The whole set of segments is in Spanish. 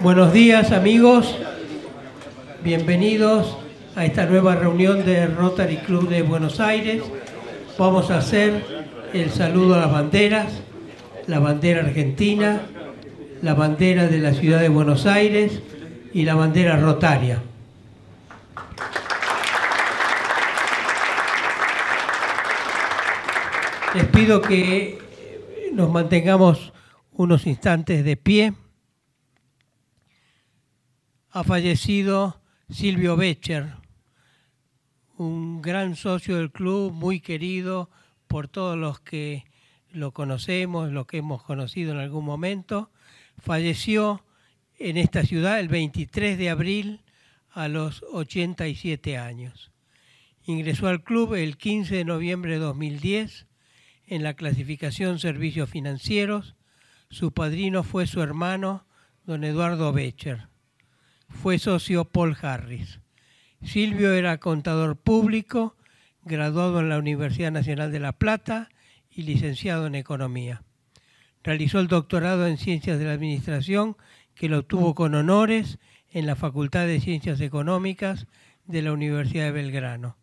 Buenos días, amigos. Bienvenidos a esta nueva reunión de Rotary Club de Buenos Aires. Vamos a hacer el saludo a las banderas, la bandera argentina, la bandera de la ciudad de Buenos Aires y la bandera rotaria. Les pido que nos mantengamos unos instantes de pie. Ha fallecido Silvio Becher, un gran socio del club, muy querido por todos los que lo conocemos, los que hemos conocido en algún momento. Falleció en esta ciudad el 23 de abril a los 87 años. Ingresó al club el 15 de noviembre de 2010 en la clasificación Servicios Financieros. Su padrino fue su hermano, don Eduardo Becher. Fue socio Paul Harris. Silvio era contador público, graduado en la Universidad Nacional de La Plata y licenciado en Economía. Realizó el doctorado en Ciencias de la Administración, que lo obtuvo con honores en la Facultad de Ciencias Económicas de la Universidad de Belgrano.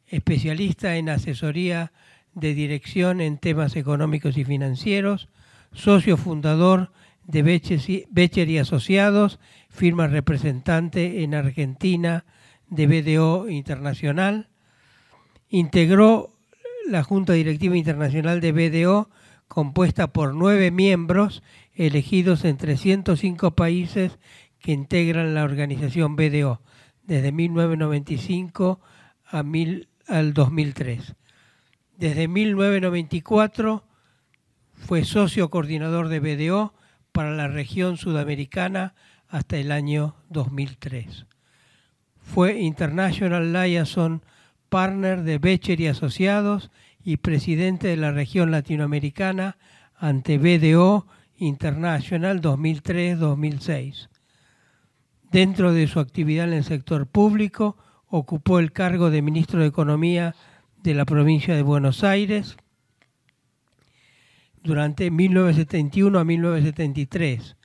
Especialista en asesoría de dirección en temas económicos y financieros, socio fundador de Becher y Asociados, firma representante en Argentina de BDO Internacional. Integró la Junta Directiva Internacional de BDO, compuesta por 9 miembros elegidos entre 105 países que integran la organización BDO, desde 1995 al 2003. Desde 1994 fue socio coordinador de BDO para la región sudamericana hasta el año 2003. Fue International Liaison Partner de Becher y Asociados y presidente de la región latinoamericana ante BDO International 2003-2006. Dentro de su actividad en el sector público, ocupó el cargo de ministro de Economía de la provincia de Buenos Aires durante 1971 a 1973,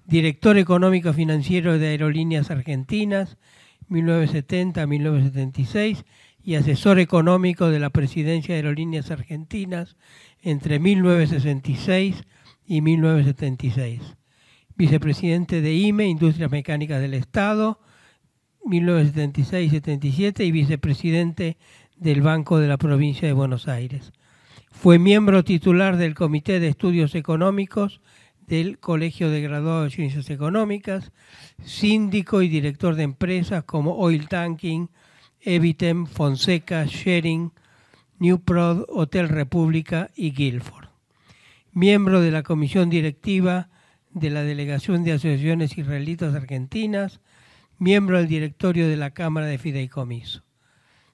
director económico financiero de Aerolíneas Argentinas 1970 a 1976 y asesor económico de la presidencia de Aerolíneas Argentinas entre 1966 y 1976. Vicepresidente de IME, Industrias Mecánicas del Estado, 1976-77 y vicepresidente del Banco de la Provincia de Buenos Aires. Fue miembro titular del Comité de Estudios Económicos del Colegio de Graduados de Ciencias Económicas, síndico y director de empresas como Oil Tanking, Evitem, Fonseca, Shering, Newprod, Hotel República y Guilford. Miembro de la Comisión Directiva de la Delegación de Asociaciones Israelitas Argentinas, miembro del directorio de la Cámara de Fideicomiso.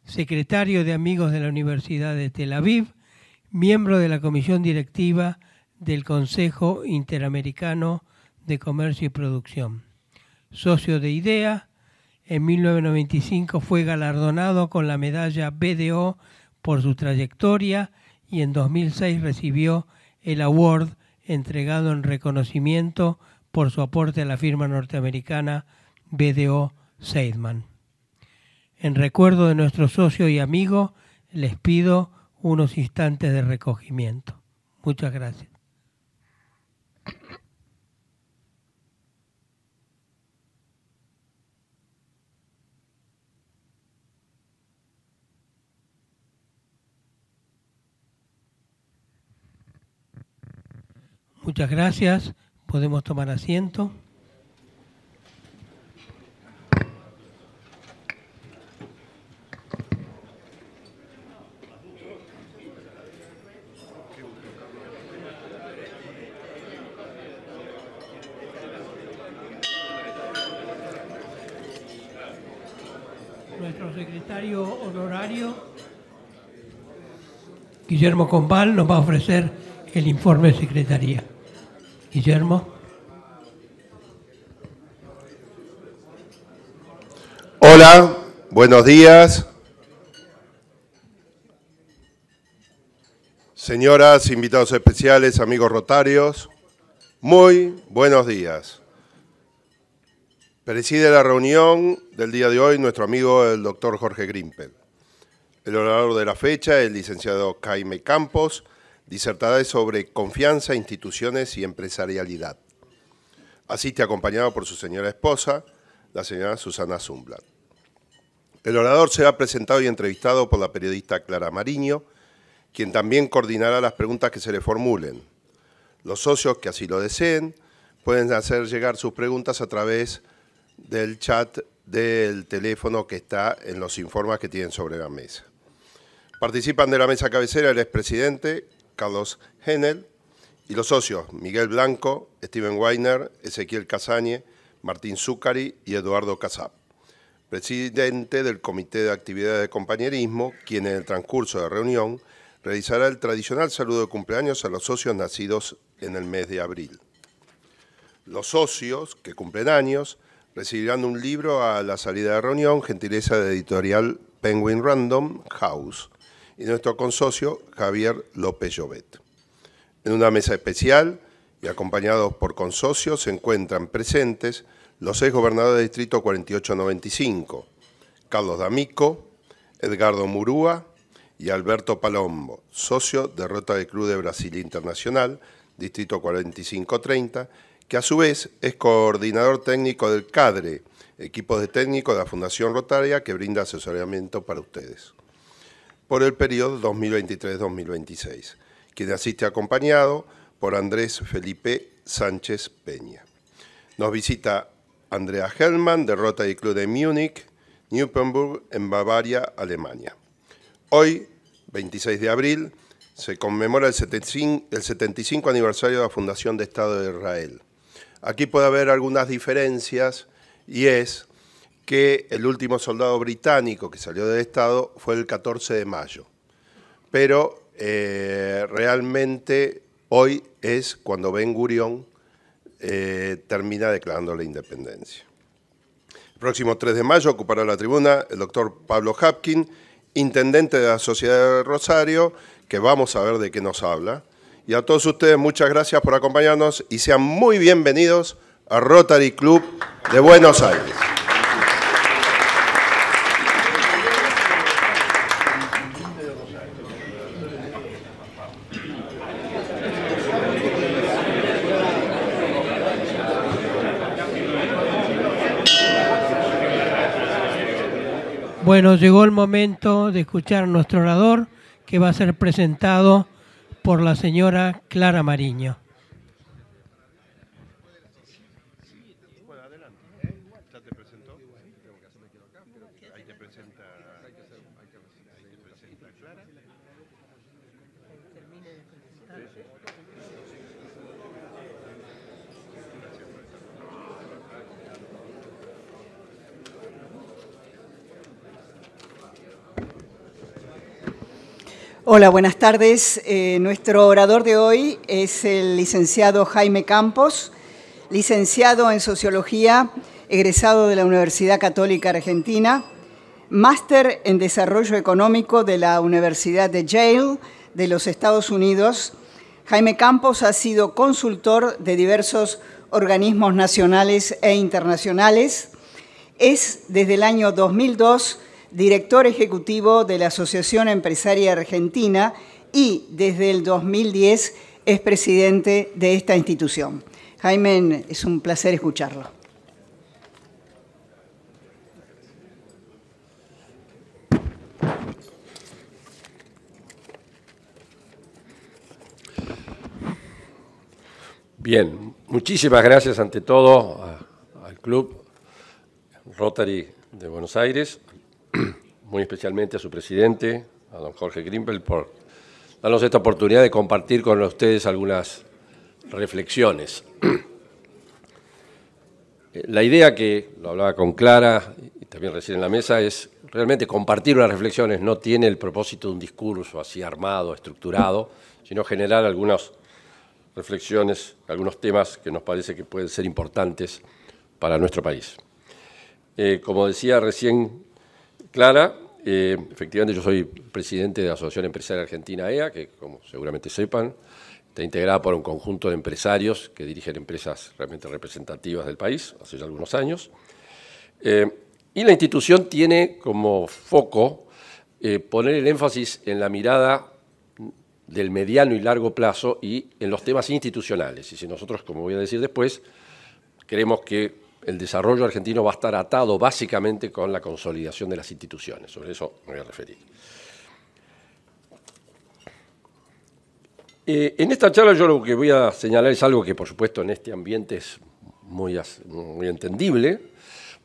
Secretario de Amigos de la Universidad de Tel Aviv, miembro de la Comisión Directiva del Consejo Interamericano de Comercio y Producción. Socio de IDEA, en 1995 fue galardonado con la medalla BDO por su trayectoria y en 2006 recibió el award entregado en reconocimiento por su aporte a la firma norteamericana BDO Seidman. En recuerdo de nuestro socio y amigo, les pido unos instantes de recogimiento. Muchas gracias. Muchas gracias. Podemos tomar asiento. Nuestro secretario honorario, Guillermo Combal, nos va a ofrecer el informe de secretaría. Guillermo. Hola, buenos días. Señoras, invitados especiales, amigos rotarios, muy buenos días. Preside la reunión del día de hoy nuestro amigo el doctor Jorge Grimpel. El orador de la fecha, el licenciado Jaime Campos, disertará sobre confianza, instituciones y empresarialidad. Asiste acompañado por su señora esposa, la señora Susana Zumblad. El orador será presentado y entrevistado por la periodista Clara Mariño, quien también coordinará las preguntas que se le formulen. Los socios que así lo deseen pueden hacer llegar sus preguntas a través del chat del teléfono que está en los informes que tienen sobre la mesa. Participan de la mesa cabecera el expresidente Carlos Henel y los socios Miguel Blanco, Steven Weiner, Ezequiel Casañe, Martín Zúcari y Eduardo Casab. Presidente del Comité de Actividades de Compañerismo, quien en el transcurso de la reunión realizará el tradicional saludo de cumpleaños a los socios nacidos en el mes de abril. Los socios que cumplen años recibirán un libro a la salida de la reunión, gentileza de editorial Penguin Random House, y nuestro consocio Javier López Llobet. En una mesa especial y acompañados por consocios se encuentran presentes los exgobernadores del Distrito 4895, Carlos D'Amico, Edgardo Murúa y Alberto Palombo, socio de Rotary Club de Brasil Internacional, Distrito 4530, que a su vez es coordinador técnico del CADRE, equipo de técnicos de la Fundación Rotaria que brinda asesoramiento para ustedes, por el periodo 2023-2026, quien asiste acompañado por Andrés Felipe Sánchez Peña. Nos visita Andrea Hellman, de Rotary Club de Múnich, Nymphenburg, en Bavaria, Alemania. Hoy, 26 de abril, se conmemora el 75 aniversario de la Fundación de Estado de Israel. Aquí puede haber algunas diferencias, y es que el último soldado británico que salió del Estado fue el 14 de mayo. Pero realmente hoy es cuando Ben Gurión termina declarando la independencia. El próximo 3 de mayo ocupará la tribuna el doctor Pablo Hapkin, intendente de la Sociedad de Rosario, que vamos a ver de qué nos habla. Y a todos ustedes, muchas gracias por acompañarnos y sean muy bienvenidos a Rotary Club de Buenos Aires. Bueno, llegó el momento de escuchar a nuestro orador, que va a ser presentado por la señora Clara Mariño. Bueno, adelante. ¿Ya te presentó? Ahí te presenta Clara. Hola, buenas tardes. Nuestro orador de hoy es el licenciado Jaime Campos, licenciado en Sociología, egresado de la Universidad Católica Argentina, máster en Desarrollo Económico de la Universidad de Yale de los Estados Unidos. Jaime Campos ha sido consultor de diversos organismos nacionales e internacionales. Es, desde el año 2002, director ejecutivo de la Asociación Empresaria Argentina y desde el 2010 es presidente de esta institución. Jaime, es un placer escucharlo. Bien, muchísimas gracias ante todo al Club Rotary de Buenos Aires, muy especialmente a su presidente, a don Jorge Grimpel, por darnos esta oportunidad de compartir con ustedes algunas reflexiones. La idea, que lo hablaba con Clara y también recién en la mesa, es realmente compartir unas reflexiones. No tiene el propósito de un discurso así armado, estructurado, sino generar algunas reflexiones, algunos temas que nos parece que pueden ser importantes para nuestro país. Como decía recién Clara, efectivamente yo soy presidente de la Asociación Empresaria Argentina EA, que como seguramente sepan, está integrada por un conjunto de empresarios que dirigen empresas realmente representativas del país, hace ya algunos años. Y la institución tiene como foco poner el énfasis en la mirada del mediano y largo plazo y en los temas institucionales. Y si nosotros, como voy a decir después, creemos que el desarrollo argentino va a estar atado básicamente con la consolidación de las instituciones. Sobre eso me voy a referir. En esta charla yo lo que voy a señalar es algo que, por supuesto, en este ambiente es muy entendible,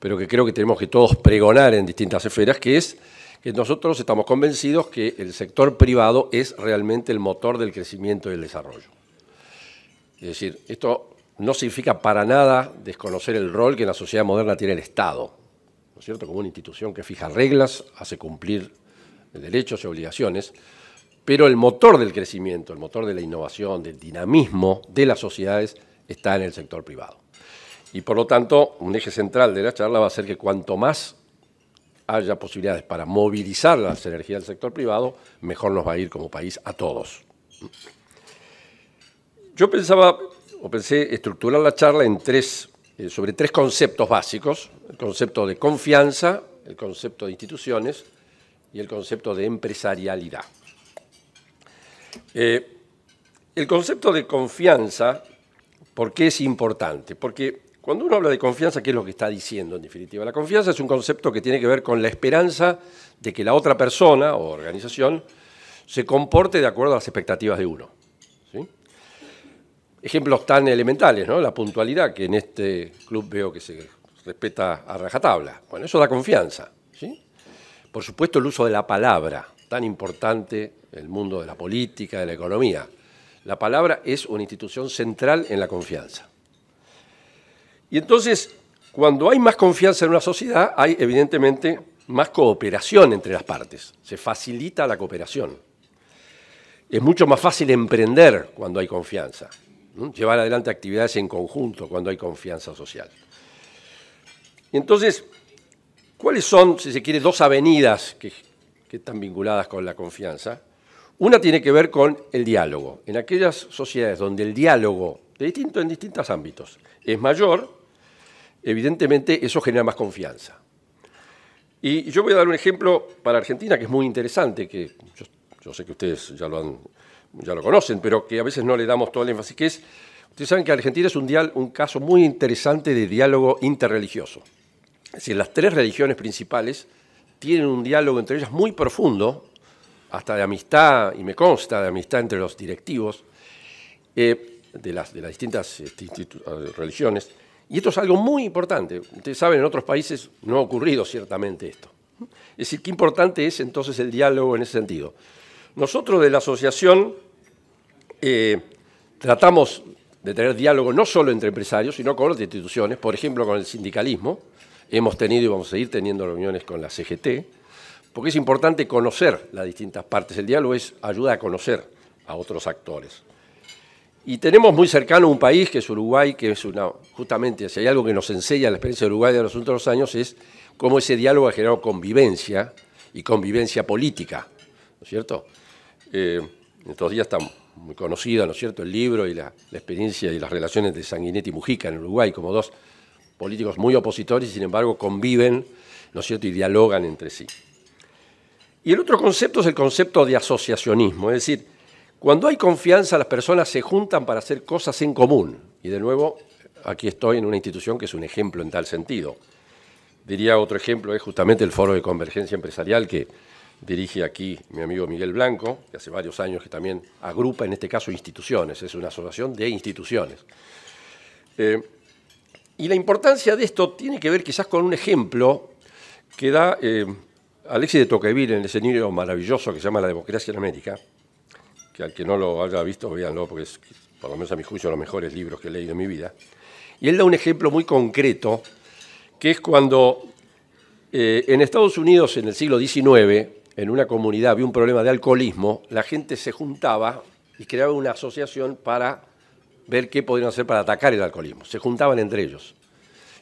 pero que creo que tenemos que todos pregonar en distintas esferas, que es que nosotros estamos convencidos que el sector privado es realmente el motor del crecimiento y el desarrollo. Es decir, esto no significa para nada desconocer el rol que en la sociedad moderna tiene el Estado, ¿no es cierto?, como una institución que fija reglas, hace cumplir derechos y obligaciones, pero el motor del crecimiento, el motor de la innovación, del dinamismo de las sociedades está en el sector privado. Y por lo tanto, un eje central de la charla va a ser que cuanto más haya posibilidades para movilizar las energías del sector privado, mejor nos va a ir como país a todos. Yo pensé estructurar la charla en sobre tres conceptos básicos: el concepto de confianza, el concepto de instituciones y el concepto de empresarialidad. El concepto de confianza, ¿por qué es importante? Porque cuando uno habla de confianza, ¿qué es lo que está diciendo en definitiva? La confianza es un concepto que tiene que ver con la esperanza de que la otra persona o organización se comporte de acuerdo a las expectativas de uno, ¿sí? Ejemplos tan elementales, ¿no? La puntualidad, que en este club veo que se respeta a rajatabla. Bueno, eso da confianza, ¿sí? Por supuesto, el uso de la palabra, tan importante en el mundo de la política, de la economía. La palabra es una institución central en la confianza. Y entonces, cuando hay más confianza en una sociedad, hay evidentemente más cooperación entre las partes. Se facilita la cooperación. Es mucho más fácil emprender cuando hay confianza, ¿no? Llevar adelante actividades en conjunto cuando hay confianza social. Y entonces, ¿cuáles son, si se quiere, dos avenidas que están vinculadas con la confianza? Una tiene que ver con el diálogo. En aquellas sociedades donde el diálogo, en distintos ámbitos, es mayor, evidentemente eso genera más confianza. Y yo voy a dar un ejemplo para Argentina que es muy interesante, que yo sé que ustedes ya lo conocen, pero que a veces no le damos todo el énfasis, que es, ustedes saben que Argentina es un caso muy interesante de diálogo interreligioso. Es decir, las tres religiones principales tienen un diálogo entre ellas muy profundo, hasta de amistad, y me consta de amistad entre los directivos de las distintas religiones. Y esto es algo muy importante. Ustedes saben, en otros países no ha ocurrido ciertamente esto. Es decir, qué importante es entonces el diálogo en ese sentido. Nosotros de la asociación tratamos de tener diálogo no solo entre empresarios, sino con otras instituciones, por ejemplo, con el sindicalismo. Hemos tenido y vamos a seguir teniendo reuniones con la CGT, porque es importante conocer las distintas partes. El diálogo ayuda a conocer a otros actores. Y tenemos muy cercano un país que es Uruguay, que es justamente, si hay algo que nos enseña la experiencia de Uruguay de los últimos años, es cómo ese diálogo ha generado convivencia y convivencia política, ¿no es cierto? En estos días está muy conocida, ¿no es cierto?, el libro y la experiencia y las relaciones de Sanguinetti y Mujica en Uruguay, como dos políticos muy opositores y sin embargo conviven, ¿no es cierto?, y dialogan entre sí. Y el otro concepto es el concepto de asociacionismo, es decir, cuando hay confianza las personas se juntan para hacer cosas en común. Y de nuevo, aquí estoy en una institución que es un ejemplo en tal sentido. Diría otro ejemplo, es justamente el Foro de Convergencia Empresarial que dirige aquí mi amigo Miguel Blanco, que hace varios años que también agrupa, en este caso, instituciones, es una asociación de instituciones. Y la importancia de esto tiene que ver quizás con un ejemplo que da Alexis de Tocqueville en ese libro maravilloso que se llama La democracia en América, que al que no lo haya visto, véanlo, porque es, por lo menos a mi juicio, los mejores libros que he leído en mi vida. Y él da un ejemplo muy concreto, que es cuando en Estados Unidos, en el siglo XIX, en una comunidad había un problema de alcoholismo, la gente se juntaba y creaba una asociación para ver qué podían hacer para atacar el alcoholismo. Se juntaban entre ellos.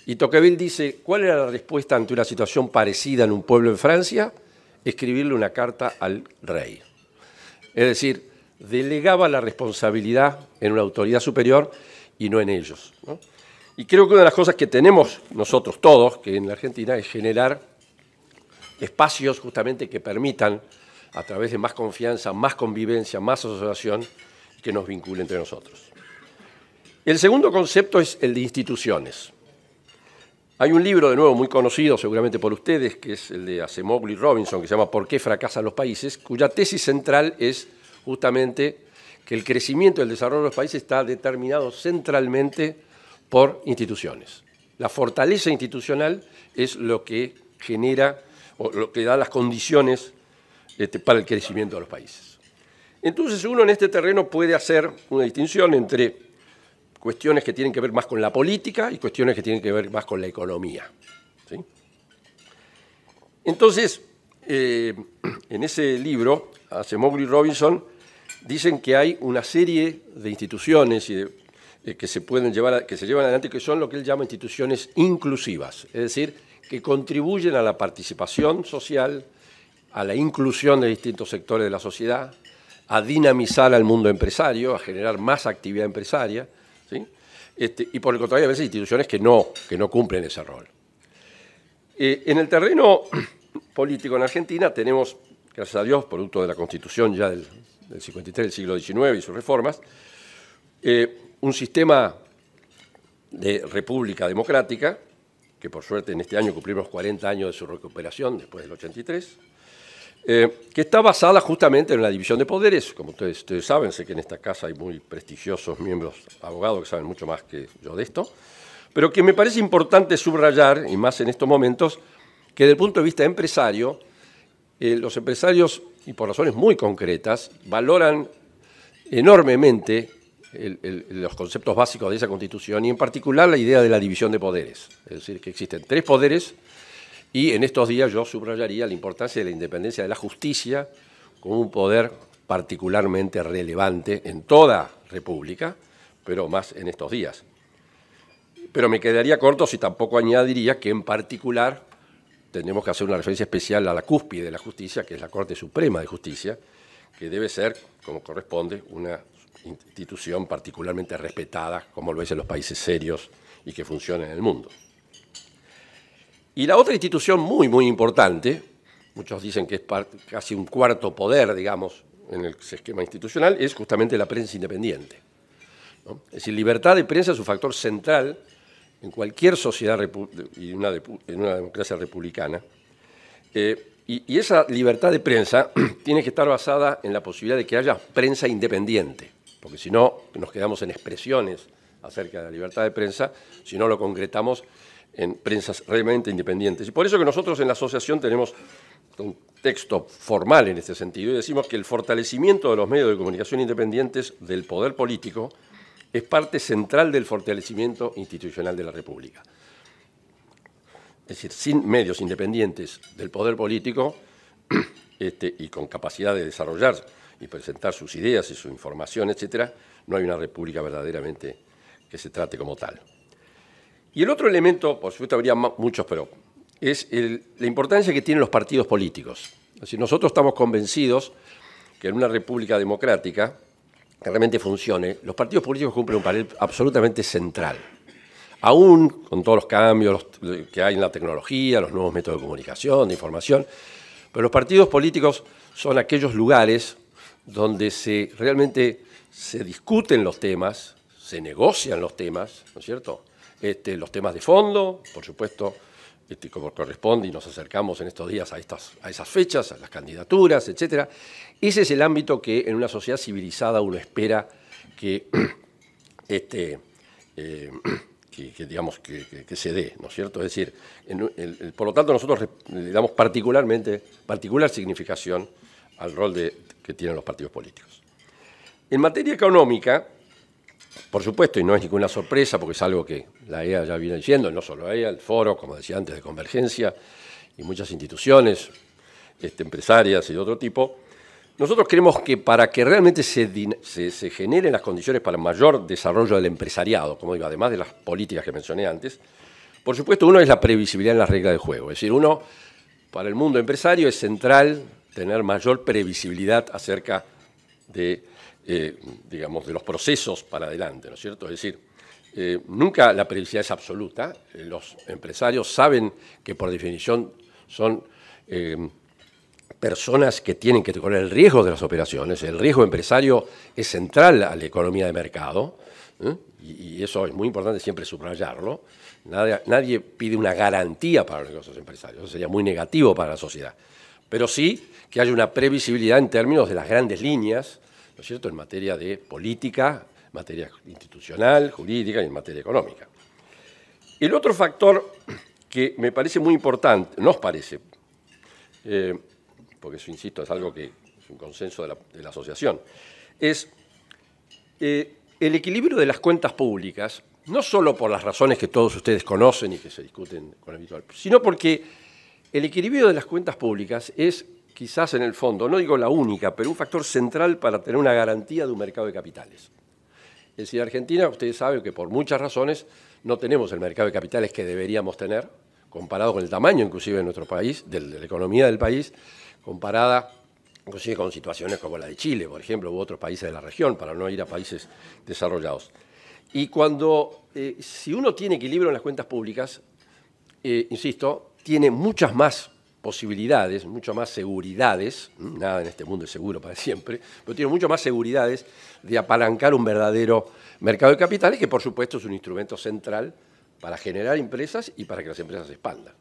Y Tocqueville dice, ¿cuál era la respuesta ante una situación parecida en un pueblo en Francia? Escribirle una carta al rey. Es decir, delegaba la responsabilidad en una autoridad superior y no en ellos, ¿no? Y creo que una de las cosas que tenemos nosotros todos, que en la Argentina, es generar espacios justamente que permitan, a través de más confianza, más convivencia, más asociación, que nos vincule entre nosotros. El segundo concepto es el de instituciones. Hay un libro, de nuevo, muy conocido seguramente por ustedes, que es el de Acemoglu y Robinson, que se llama ¿Por qué fracasan los países?, cuya tesis central es justamente que el crecimiento y el desarrollo de los países está determinado centralmente por instituciones. La fortaleza institucional es lo que genera o lo que da las condiciones para el crecimiento de los países. Entonces uno en este terreno puede hacer una distinción entre cuestiones que tienen que ver más con la política y cuestiones que tienen que ver más con la economía, ¿sí? Entonces, en ese libro, Acemoglu y Robinson dicen que hay una serie de instituciones que se llevan adelante, que son lo que él llama instituciones inclusivas, es decir, que contribuyen a la participación social, a la inclusión de distintos sectores de la sociedad, a dinamizar al mundo empresario, a generar más actividad empresaria, ¿sí? Y por el contrario, a veces instituciones que no cumplen ese rol. En el terreno político en Argentina tenemos, gracias a Dios, producto de la Constitución ya del 53 del siglo XIX y sus reformas, un sistema de república democrática, que por suerte en este año cumplimos 40 años de su recuperación después del 83, que está basada justamente en la división de poderes. Como ustedes saben, sé que en esta casa hay muy prestigiosos miembros abogados que saben mucho más que yo de esto, pero que me parece importante subrayar, y más en estos momentos, que desde el punto de vista empresario, los empresarios, y por razones muy concretas, valoran enormemente los conceptos básicos de esa Constitución y en particular la idea de la división de poderes. Es decir, que existen 3 poderes. Y en estos días yo subrayaría la importancia de la independencia de la justicia como un poder particularmente relevante en toda república, pero más en estos días. Pero me quedaría corto si tampoco añadiría que en particular tenemos que hacer una referencia especial a la cúspide de la justicia, que es la Corte Suprema de Justicia, que debe ser, como corresponde, una institución particularmente respetada, como lo es en los países serios y que funciona en el mundo. Y la otra institución muy, muy importante, muchos dicen que es casi un cuarto poder, digamos, en el esquema institucional, es justamente la prensa independiente, ¿no? Es decir, libertad de prensa es un factor central en cualquier sociedad y en una democracia republicana. Y esa libertad de prensa tiene que estar basada en la posibilidad de que haya prensa independiente, porque si no, nos quedamos en expresiones acerca de la libertad de prensa, si no lo concretamos en prensas realmente independientes. Y por eso que nosotros en la asociación tenemos un texto formal en este sentido y decimos que el fortalecimiento de los medios de comunicación independientes del poder político es parte central del fortalecimiento institucional de la República. Es decir, sin medios independientes del poder político y con capacidad de desarrollar y presentar sus ideas y su información, etcétera, no hay una república verdaderamente que se trate como tal. Y el otro elemento, por supuesto habría muchos, pero es la importancia que tienen los partidos políticos. Es decir, nosotros estamos convencidos que en una república democrática que realmente funcione, los partidos políticos cumplen un papel absolutamente central. Aún con todos los cambios que hay en la tecnología, los nuevos métodos de comunicación, de información, pero los partidos políticos son aquellos lugares donde realmente se discuten los temas, se negocian los temas, ¿no es cierto? Los temas de fondo, por supuesto, como corresponde, y nos acercamos en estos días a esas fechas, a las candidaturas, etcétera. Ese es el ámbito que en una sociedad civilizada uno espera que se dé, ¿no es cierto? Es decir, por lo tanto nosotros le damos particular significación al rol que tienen los partidos políticos. En materia económica, por supuesto, y no es ninguna sorpresa, porque es algo que la EA ya viene diciendo, no solo EA, el Foro, como decía antes, de Convergencia, y muchas instituciones empresarias y de otro tipo, nosotros creemos que para que realmente se generen las condiciones para el mayor desarrollo del empresariado, como digo, además de las políticas que mencioné antes, por supuesto, uno es la previsibilidad en las reglas del juego. Es decir, para el mundo empresario es central tener mayor previsibilidad acerca de digamos, de los procesos para adelante, ¿no es cierto? Es decir, nunca la previsibilidad es absoluta. Los empresarios saben que por definición son personas que tienen que correr el riesgo de las operaciones. El riesgo empresario es central a la economía de mercado, y eso es muy importante siempre subrayarlo. Nadie pide una garantía para los negocios empresarios, eso sería muy negativo para la sociedad. Pero sí que haya una previsibilidad en términos de las grandes líneas, ¿no es cierto?, en materia de política, en materia institucional, jurídica y en materia económica. El otro factor que me parece muy importante, nos parece, porque eso, insisto, es algo que es un consenso de la asociación, es el equilibrio de las cuentas públicas, no solo por las razones que todos ustedes conocen y que se discuten con el habitual, sino porque el equilibrio de las cuentas públicas es quizás en el fondo, no digo la única, pero un factor central para tener una garantía de un mercado de capitales. Es decir, Argentina, ustedes saben que por muchas razones no tenemos el mercado de capitales que deberíamos tener, comparado con el tamaño inclusive de nuestro país, de la economía del país, comparada inclusive con situaciones como la de Chile, por ejemplo, u otros países de la región, para no ir a países desarrollados. Y cuando, si uno tiene equilibrio en las cuentas públicas, insisto, tiene muchas más posibilidades, muchas más seguridades, nada en este mundo es seguro para siempre, pero tiene muchas más seguridades de apalancar un verdadero mercado de capitales, que por supuesto es un instrumento central para generar empresas y para que las empresas se expandan.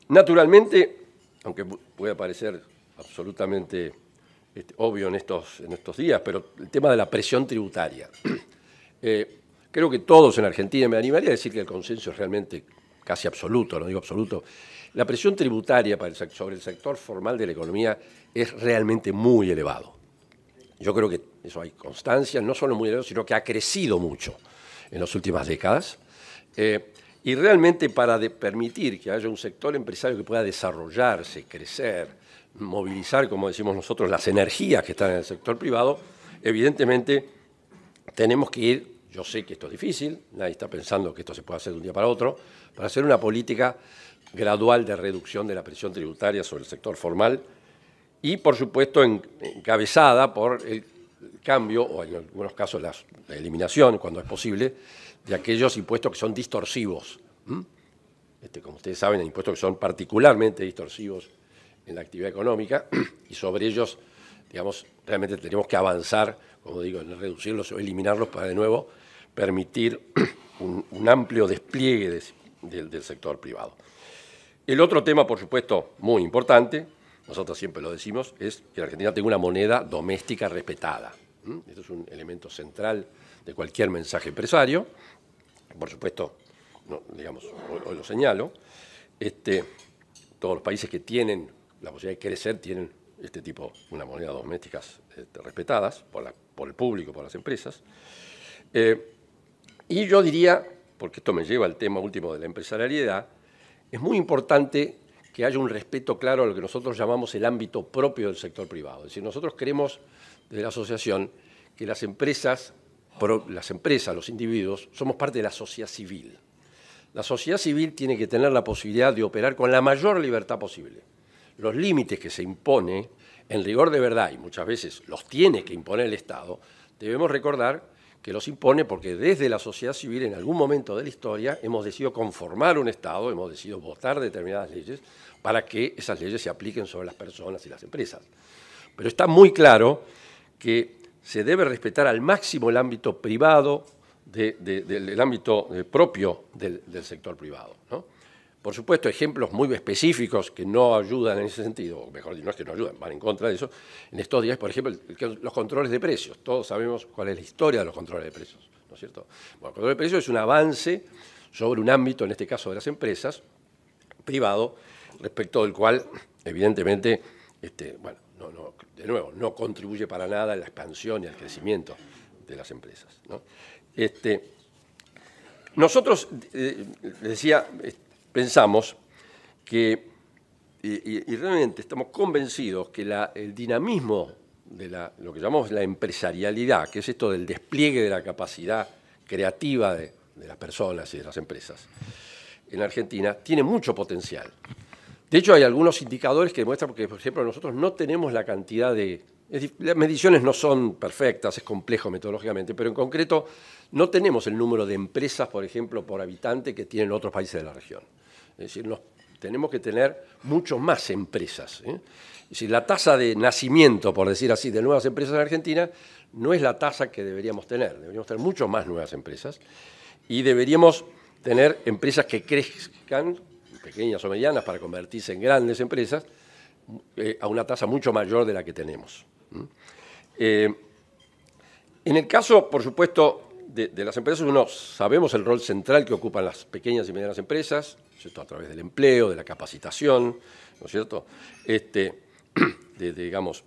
Naturalmente, aunque puede parecer absolutamente obvio en estos días, pero el tema de la presión tributaria. Creo que todos en Argentina, me animaría a decir que el consenso es realmente casi absoluto, no digo absoluto. La presión tributaria sobre el sector formal de la economía es realmente muy elevado. Yo creo que eso hay constancia, no solo muy elevado, sino que ha crecido mucho en las últimas décadas. Y realmente para permitir que haya un sector empresario que pueda desarrollarse, crecer, movilizar, como decimos nosotros, las energías que están en el sector privado, evidentemente tenemos que ir, yo sé que esto es difícil, nadie está pensando que esto se puede hacer de un día para otro, para hacer una política gradual de reducción de la presión tributaria sobre el sector formal y, por supuesto, encabezada por el cambio, o en algunos casos la eliminación, cuando es posible, de aquellos impuestos que son distorsivos. Como ustedes saben, hay impuestos que son particularmente distorsivos en la actividad económica y sobre ellos, digamos, realmente tenemos que avanzar, como digo, en reducirlos o eliminarlos para, de nuevo, permitir un amplio despliegue del sector privado. El otro tema, por supuesto, muy importante, nosotros siempre lo decimos, es que la Argentina tenga una moneda doméstica respetada. Esto es un elemento central de cualquier mensaje empresario. Por supuesto, no, digamos, hoy lo señalo, todos los países que tienen la posibilidad de crecer tienen este tipo, una moneda domésticas respetadas por el público, por las empresas. Y yo diría, porque esto me lleva al tema último de la empresarialidad, es muy importante que haya un respeto claro a lo que nosotros llamamos el ámbito propio del sector privado. Es decir, nosotros creemos desde la asociación que las empresas, los individuos, somos parte de la sociedad civil. La sociedad civil tiene que tener la posibilidad de operar con la mayor libertad posible. Los límites que se impone, en rigor de verdad, y muchas veces los tiene que imponer el Estado, debemos recordar que los impone porque desde la sociedad civil, en algún momento de la historia, hemos decidido conformar un Estado, hemos decidido votar determinadas leyes para que esas leyes se apliquen sobre las personas y las empresas. Pero está muy claro que se debe respetar al máximo el ámbito privado, el ámbito propio del sector privado, ¿no? Por supuesto, ejemplos muy específicos que no ayudan en ese sentido, o mejor dicho, no es que no ayudan, van en contra de eso. En estos días, por ejemplo, los controles de precios. Todos sabemos cuál es la historia de los controles de precios, ¿no es cierto? Bueno, el control de precios es un avance sobre un ámbito, en este caso de las empresas, privado, respecto del cual, evidentemente, bueno, de nuevo, no contribuye para nada a la expansión y al crecimiento de las empresas, ¿no? Nosotros, les decía, pensamos que, y realmente estamos convencidos que el dinamismo de lo que llamamos la empresarialidad, que es esto del despliegue de la capacidad creativa de las personas y de las empresas, en Argentina, tiene mucho potencial. De hecho, hay algunos indicadores que demuestran que, por ejemplo, nosotros no tenemos la cantidad de Las mediciones no son perfectas, es complejo metodológicamente, pero en concreto no tenemos el número de empresas, por ejemplo, por habitante que tienen otros países de la región. Es decir, tenemos que tener mucho más empresas. Es decir, la tasa de nacimiento, por decir así, de nuevas empresas en Argentina no es la tasa que deberíamos tener. Deberíamos tener mucho más nuevas empresas y deberíamos tener empresas que crezcan, pequeñas o medianas, para convertirse en grandes empresas, a una tasa mucho mayor de la que tenemos. En el caso, por supuesto, de las empresas, sabemos el rol central que ocupan las pequeñas y medianas empresas, ¿cierto? A través del empleo, de la capacitación, ¿no es cierto? Digamos,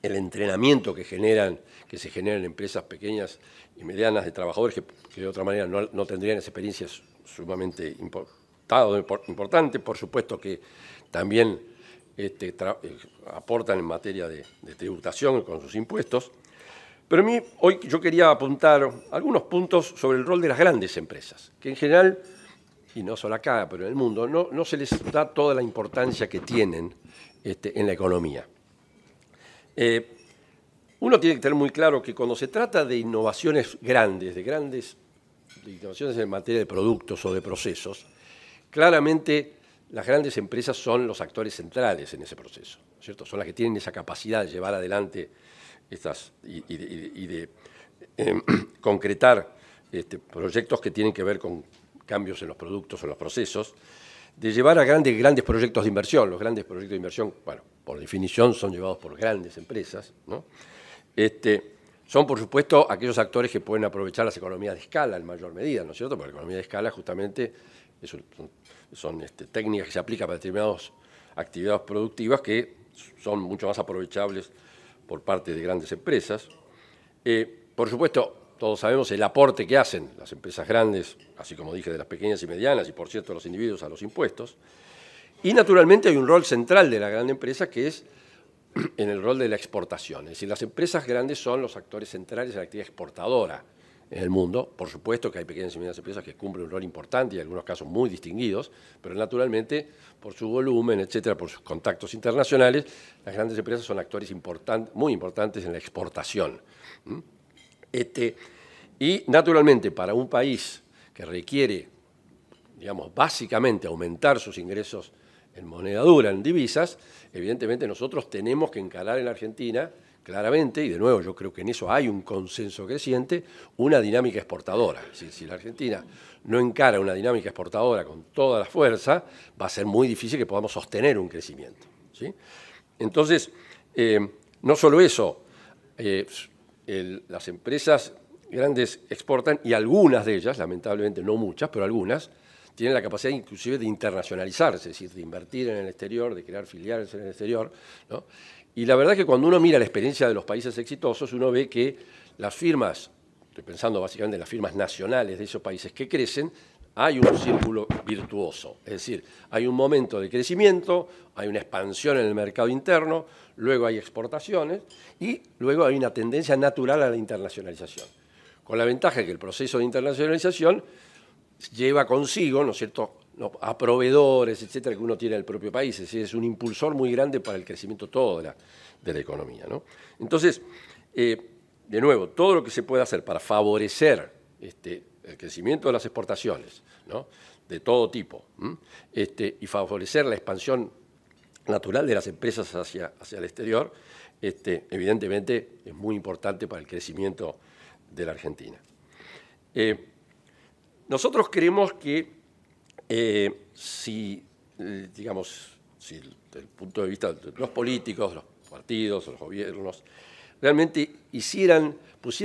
el entrenamiento que se generan en empresas pequeñas y medianas de trabajadores que de otra manera no tendrían esa experiencia es sumamente importante. Por supuesto que también aportan en materia de tributación con sus impuestos. Pero a mí hoy yo quería apuntar algunos puntos sobre el rol de las grandes empresas, que en general, y no solo acá, pero en el mundo, no se les da toda la importancia que tienen en la economía. Uno tiene que tener muy claro que cuando se trata de innovaciones grandes, de innovaciones en materia de productos o de procesos, claramente las grandes empresas son los actores centrales en ese proceso, ¿cierto? Son las que tienen esa capacidad de llevar adelante y de concretar proyectos que tienen que ver con cambios en los productos o en los procesos, de llevar a grandes proyectos de inversión. Los grandes proyectos de inversión, bueno, por definición son llevados por grandes empresas, ¿no? Son, por supuesto, aquellos actores que pueden aprovechar las economías de escala en mayor medida, ¿no es cierto? Porque la economía de escala justamente son técnicas que se aplican para determinadas actividades productivas que son mucho más aprovechables por parte de grandes empresas. Por supuesto, todos sabemos el aporte que hacen las empresas grandes, así como dije, de las pequeñas y medianas, y por cierto los individuos a los impuestos. Y naturalmente hay un rol central de la gran empresa que es en el rol de la exportación. Es decir, las empresas grandes son los actores centrales de la actividad exportadora en el mundo. Por supuesto que hay pequeñas y medianas empresas que cumplen un rol importante y en algunos casos muy distinguidos, pero naturalmente por su volumen, etcétera, por sus contactos internacionales, las grandes empresas son actores muy importantes en la exportación. Y naturalmente para un país que requiere, digamos, básicamente aumentar sus ingresos en moneda dura, en divisas, evidentemente nosotros tenemos que encarar en la Argentina claramente, y de nuevo yo creo que en eso hay un consenso creciente, una dinámica exportadora. Es decir, si la Argentina no encara una dinámica exportadora con toda la fuerza, va a ser muy difícil que podamos sostener un crecimiento, ¿sí? Entonces, no solo eso, las empresas grandes exportan, y algunas de ellas, lamentablemente no muchas, pero algunas, tienen la capacidad inclusive de internacionalizarse, es decir, de invertir en el exterior, de crear filiales en el exterior, ¿no? Y la verdad es que cuando uno mira la experiencia de los países exitosos, uno ve que las firmas, estoy pensando básicamente en las firmas nacionales de esos países que crecen, hay un círculo virtuoso. Es decir, hay un momento de crecimiento, hay una expansión en el mercado interno, luego hay exportaciones y luego hay una tendencia natural a la internacionalización. Con la ventaja que el proceso de internacionalización lleva consigo, ¿no es cierto?, a proveedores, etcétera, que uno tiene en el propio país. Es decir, es un impulsor muy grande para el crecimiento todo de la economía, ¿no? Entonces, de nuevo, todo lo que se puede hacer para favorecer el crecimiento de las exportaciones, ¿no?, de todo tipo, y favorecer la expansión natural de las empresas hacia el exterior, evidentemente es muy importante para el crecimiento de la Argentina. Nosotros creemos que si desde el punto de vista de los políticos, los partidos, los gobiernos, realmente pusieran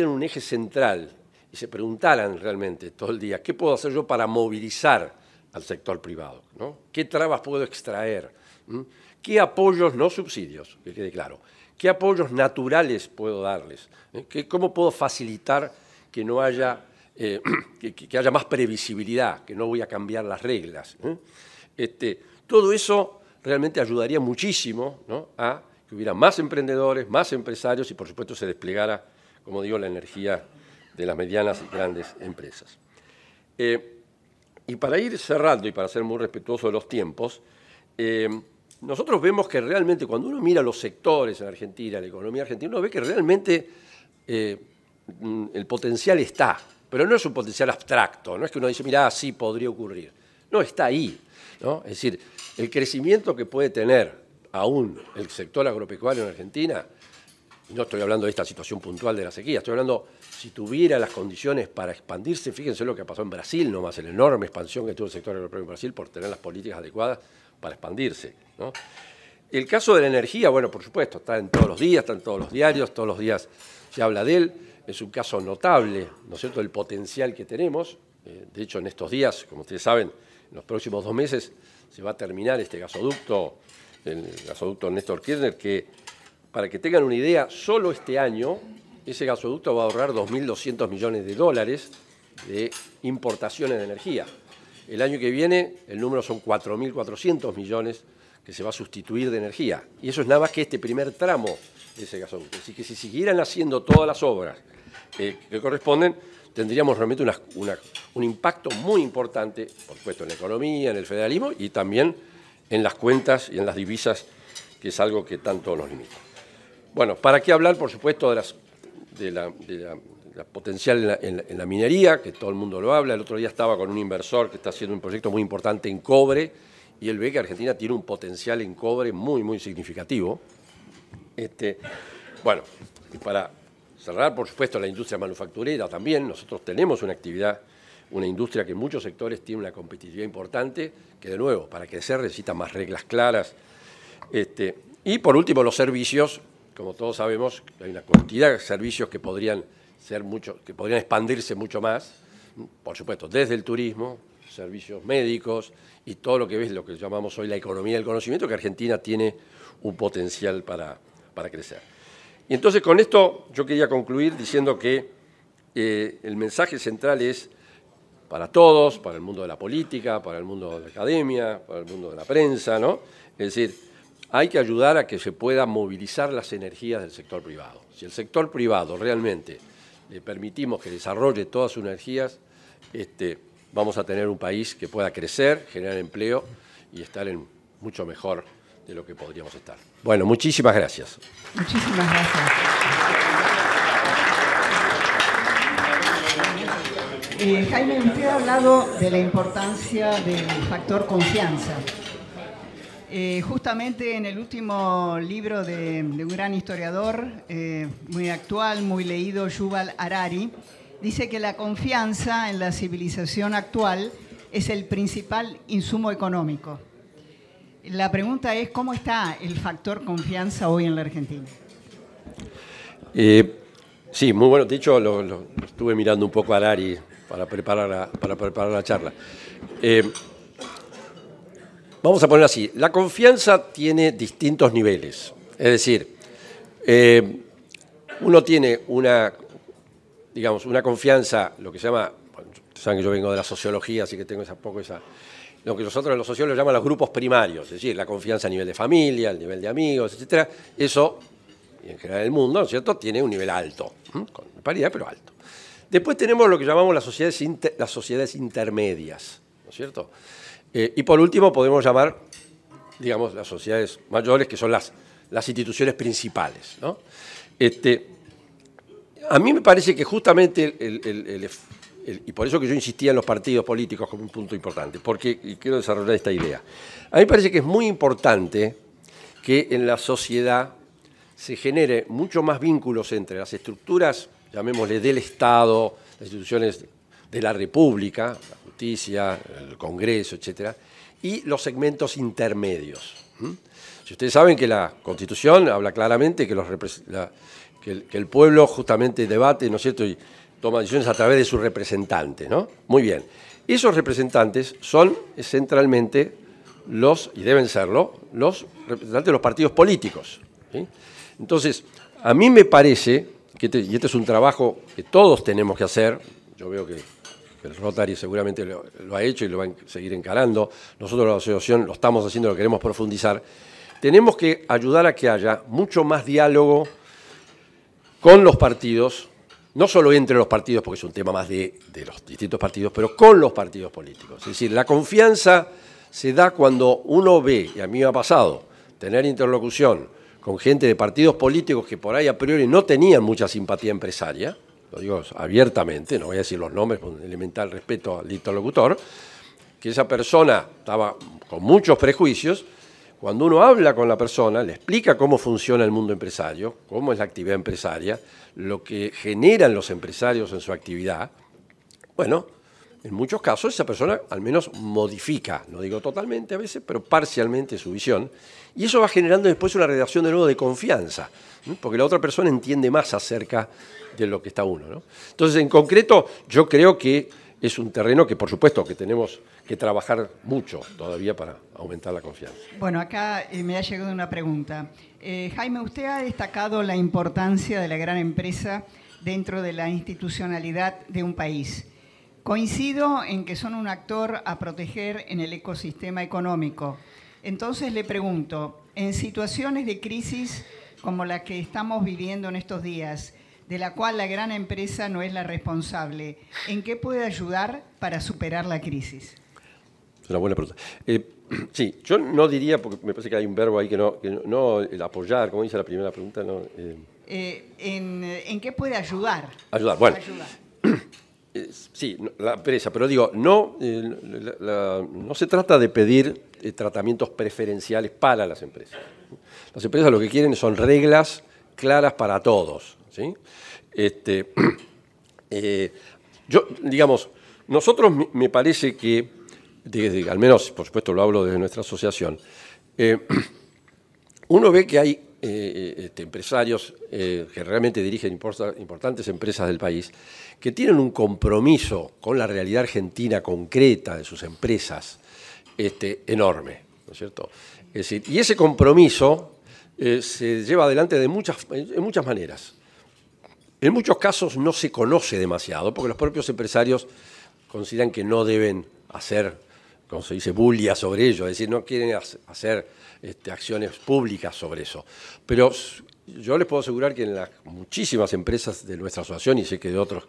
un eje central y se preguntaran realmente todo el día, ¿qué puedo hacer yo para movilizar al sector privado, ¿no? ¿Qué trabas puedo extraer? ¿Qué apoyos, no subsidios, que quede claro, qué apoyos naturales puedo darles? ¿Cómo puedo facilitar que no haya que haya más previsibilidad, que no voy a cambiar las reglas? Todo eso realmente ayudaría muchísimo, ¿no?, a que hubiera más emprendedores, más empresarios y, por supuesto, se desplegara, como digo, la energía de las medianas y grandes empresas. Y para ir cerrando y para ser muy respetuoso de los tiempos, nosotros vemos que realmente cuando uno mira los sectores en Argentina, la economía argentina, uno ve que realmente el potencial está, pero no es un potencial abstracto, no es que uno dice, mirá, sí podría ocurrir. No, está ahí, ¿no? Es decir, el crecimiento que puede tener aún el sector agropecuario en Argentina, y no estoy hablando de esta situación puntual de la sequía, estoy hablando si tuviera las condiciones para expandirse, fíjense lo que pasó en Brasil nomás, la enorme expansión que tuvo el sector agropecuario en Brasil por tener las políticas adecuadas para expandirse, ¿no? El caso de la energía, bueno, por supuesto, está en todos los días, está en todos los diarios, todos los días se habla de él, es un caso notable, ¿no es cierto?, el potencial que tenemos. De hecho, en estos días, como ustedes saben, en los próximos 2 meses se va a terminar este gasoducto, el gasoducto Néstor Kirchner, que, para que tengan una idea, solo este año ese gasoducto va a ahorrar 2.200 millones de dólares de importaciones de energía. El año que viene el número son 4.400 millones que se va a sustituir de energía. Y eso es nada más que este primer tramo de ese gasoducto. Así que si siguieran haciendo todas las obras que corresponden, tendríamos realmente un impacto muy importante, por supuesto, en la economía, en el federalismo y también en las cuentas y en las divisas, que es algo que tanto nos limita. Bueno, ¿para qué hablar, por supuesto, de la potencial en la minería, que todo el mundo lo habla? El otro día estaba con un inversor que está haciendo un proyecto muy importante en cobre y él ve que Argentina tiene un potencial en cobre muy, muy significativo. Bueno, y para cerrar, por supuesto, la industria manufacturera también. Nosotros tenemos una actividad, una industria que en muchos sectores tiene una competitividad importante, que de nuevo, para crecer necesita más reglas claras. Y por último, los servicios. Como todos sabemos, hay una cantidad de servicios que podrían expandirse mucho más, por supuesto, desde el turismo, servicios médicos y todo lo que ves, lo que llamamos hoy la economía del conocimiento, que Argentina tiene un potencial para crecer. Y entonces con esto yo quería concluir diciendo que el mensaje central es para todos, para el mundo de la política, para el mundo de la academia, para el mundo de la prensa, ¿no? Es decir, hay que ayudar a que se puedan movilizar las energías del sector privado. Si el sector privado realmente le permitimos que desarrolle todas sus energías, vamos a tener un país que pueda crecer, generar empleo y estar en mucho mejor de lo que podríamos estar. Bueno, muchísimas gracias. Muchísimas gracias. Jaime, usted ha hablado de la importancia del factor confianza. Justamente en el último libro de un gran historiador, muy actual, muy leído, Yuval Harari, dice que la confianza en la civilización actual es el principal insumo económico. La pregunta es, ¿cómo está el factor confianza hoy en la Argentina? Sí, muy bueno. De hecho, lo estuve mirando un poco a Harari para preparar la charla. Vamos a ponerlo así, la confianza tiene distintos niveles, es decir, uno tiene una confianza, lo que se llama, bueno, saben que yo vengo de la sociología, así que tengo lo que nosotros los sociólogos llaman los grupos primarios, es decir, la confianza a nivel de familia, a nivel de amigos, etcétera. Eso, y en general el mundo, ¿no es cierto?, tiene un nivel alto, con paridad, pero alto. Después tenemos lo que llamamos las sociedades intermedias, ¿no es cierto? Y por último podemos llamar, digamos, las sociedades mayores, que son las instituciones principales, ¿no? A mí me parece que justamente, y por eso que yo insistía en los partidos políticos como un punto importante, y quiero desarrollar esta idea. A mí me parece que es muy importante que en la sociedad se genere mucho más vínculos entre las estructuras, llamémosle, del Estado, las instituciones de la República, la justicia, el Congreso, etcétera, y los segmentos intermedios. Si ustedes saben que la Constitución habla claramente que el pueblo justamente debate, ¿no es cierto?, y toma decisiones a través de sus representantes, ¿no? Muy bien. Esos representantes son centralmente y deben serlo, los representantes de los partidos políticos, ¿sí? Entonces, a mí me parece y este es un trabajo que todos tenemos que hacer. Yo veo que el Rotary seguramente lo ha hecho y lo va a seguir encarando. Nosotros la asociación lo estamos haciendo, lo queremos profundizar. Tenemos que ayudar a que haya mucho más diálogo con los partidos, no solo entre los partidos, porque es un tema más de los distintos partidos, pero con los partidos políticos. Es decir, la confianza se da cuando uno ve, y a mí me ha pasado, tener interlocución con gente de partidos políticos que por ahí a priori no tenían mucha simpatía empresaria, lo digo abiertamente, no voy a decir los nombres con elemental respeto al interlocutor, que esa persona estaba con muchos prejuicios. Cuando uno habla con la persona, le explica cómo funciona el mundo empresario, cómo es la actividad empresaria, lo que generan los empresarios en su actividad, bueno, en muchos casos esa persona al menos modifica, no digo totalmente a veces, pero parcialmente su visión, y eso va generando después una relación de nuevo de confianza, ¿no? Porque la otra persona entiende más acerca de lo que está uno, ¿no? Entonces, en concreto, yo creo que es un terreno que, por supuesto, que tenemos que trabajar mucho todavía para aumentar la confianza. Bueno, acá me ha llegado una pregunta. Jaime, usted ha destacado la importancia de la gran empresa dentro de la institucionalidad de un país. Coincido en que son un actor a proteger en el ecosistema económico. Entonces le pregunto, en situaciones de crisis como la que estamos viviendo en estos días, de la cual la gran empresa no es la responsable, ¿en qué puede ayudar para superar la crisis? Es una buena pregunta. Sí, yo no diría, porque me parece que hay un verbo ahí que no el apoyar, como dice la primera pregunta. No, ¿En qué puede ayudar? Ayudar, bueno. Sí, la empresa, pero digo, no se trata de pedir tratamientos preferenciales para las empresas. Las empresas lo que quieren son reglas claras para todos, ¿sí? Yo, digamos, nosotros me parece que, al menos, por supuesto, lo hablo desde nuestra asociación, uno ve que hay empresarios que realmente dirigen importantes empresas del país, que tienen un compromiso con la realidad argentina concreta de sus empresas enorme, ¿no es cierto? Es decir, y ese compromiso se lleva adelante en muchas maneras. En muchos casos no se conoce demasiado, porque los propios empresarios consideran que no deben hacer, como se dice, bulia sobre ello, es decir, no quieren hacer acciones públicas sobre eso. Pero yo les puedo asegurar que en las muchísimas empresas de nuestra asociación, y sé que de otros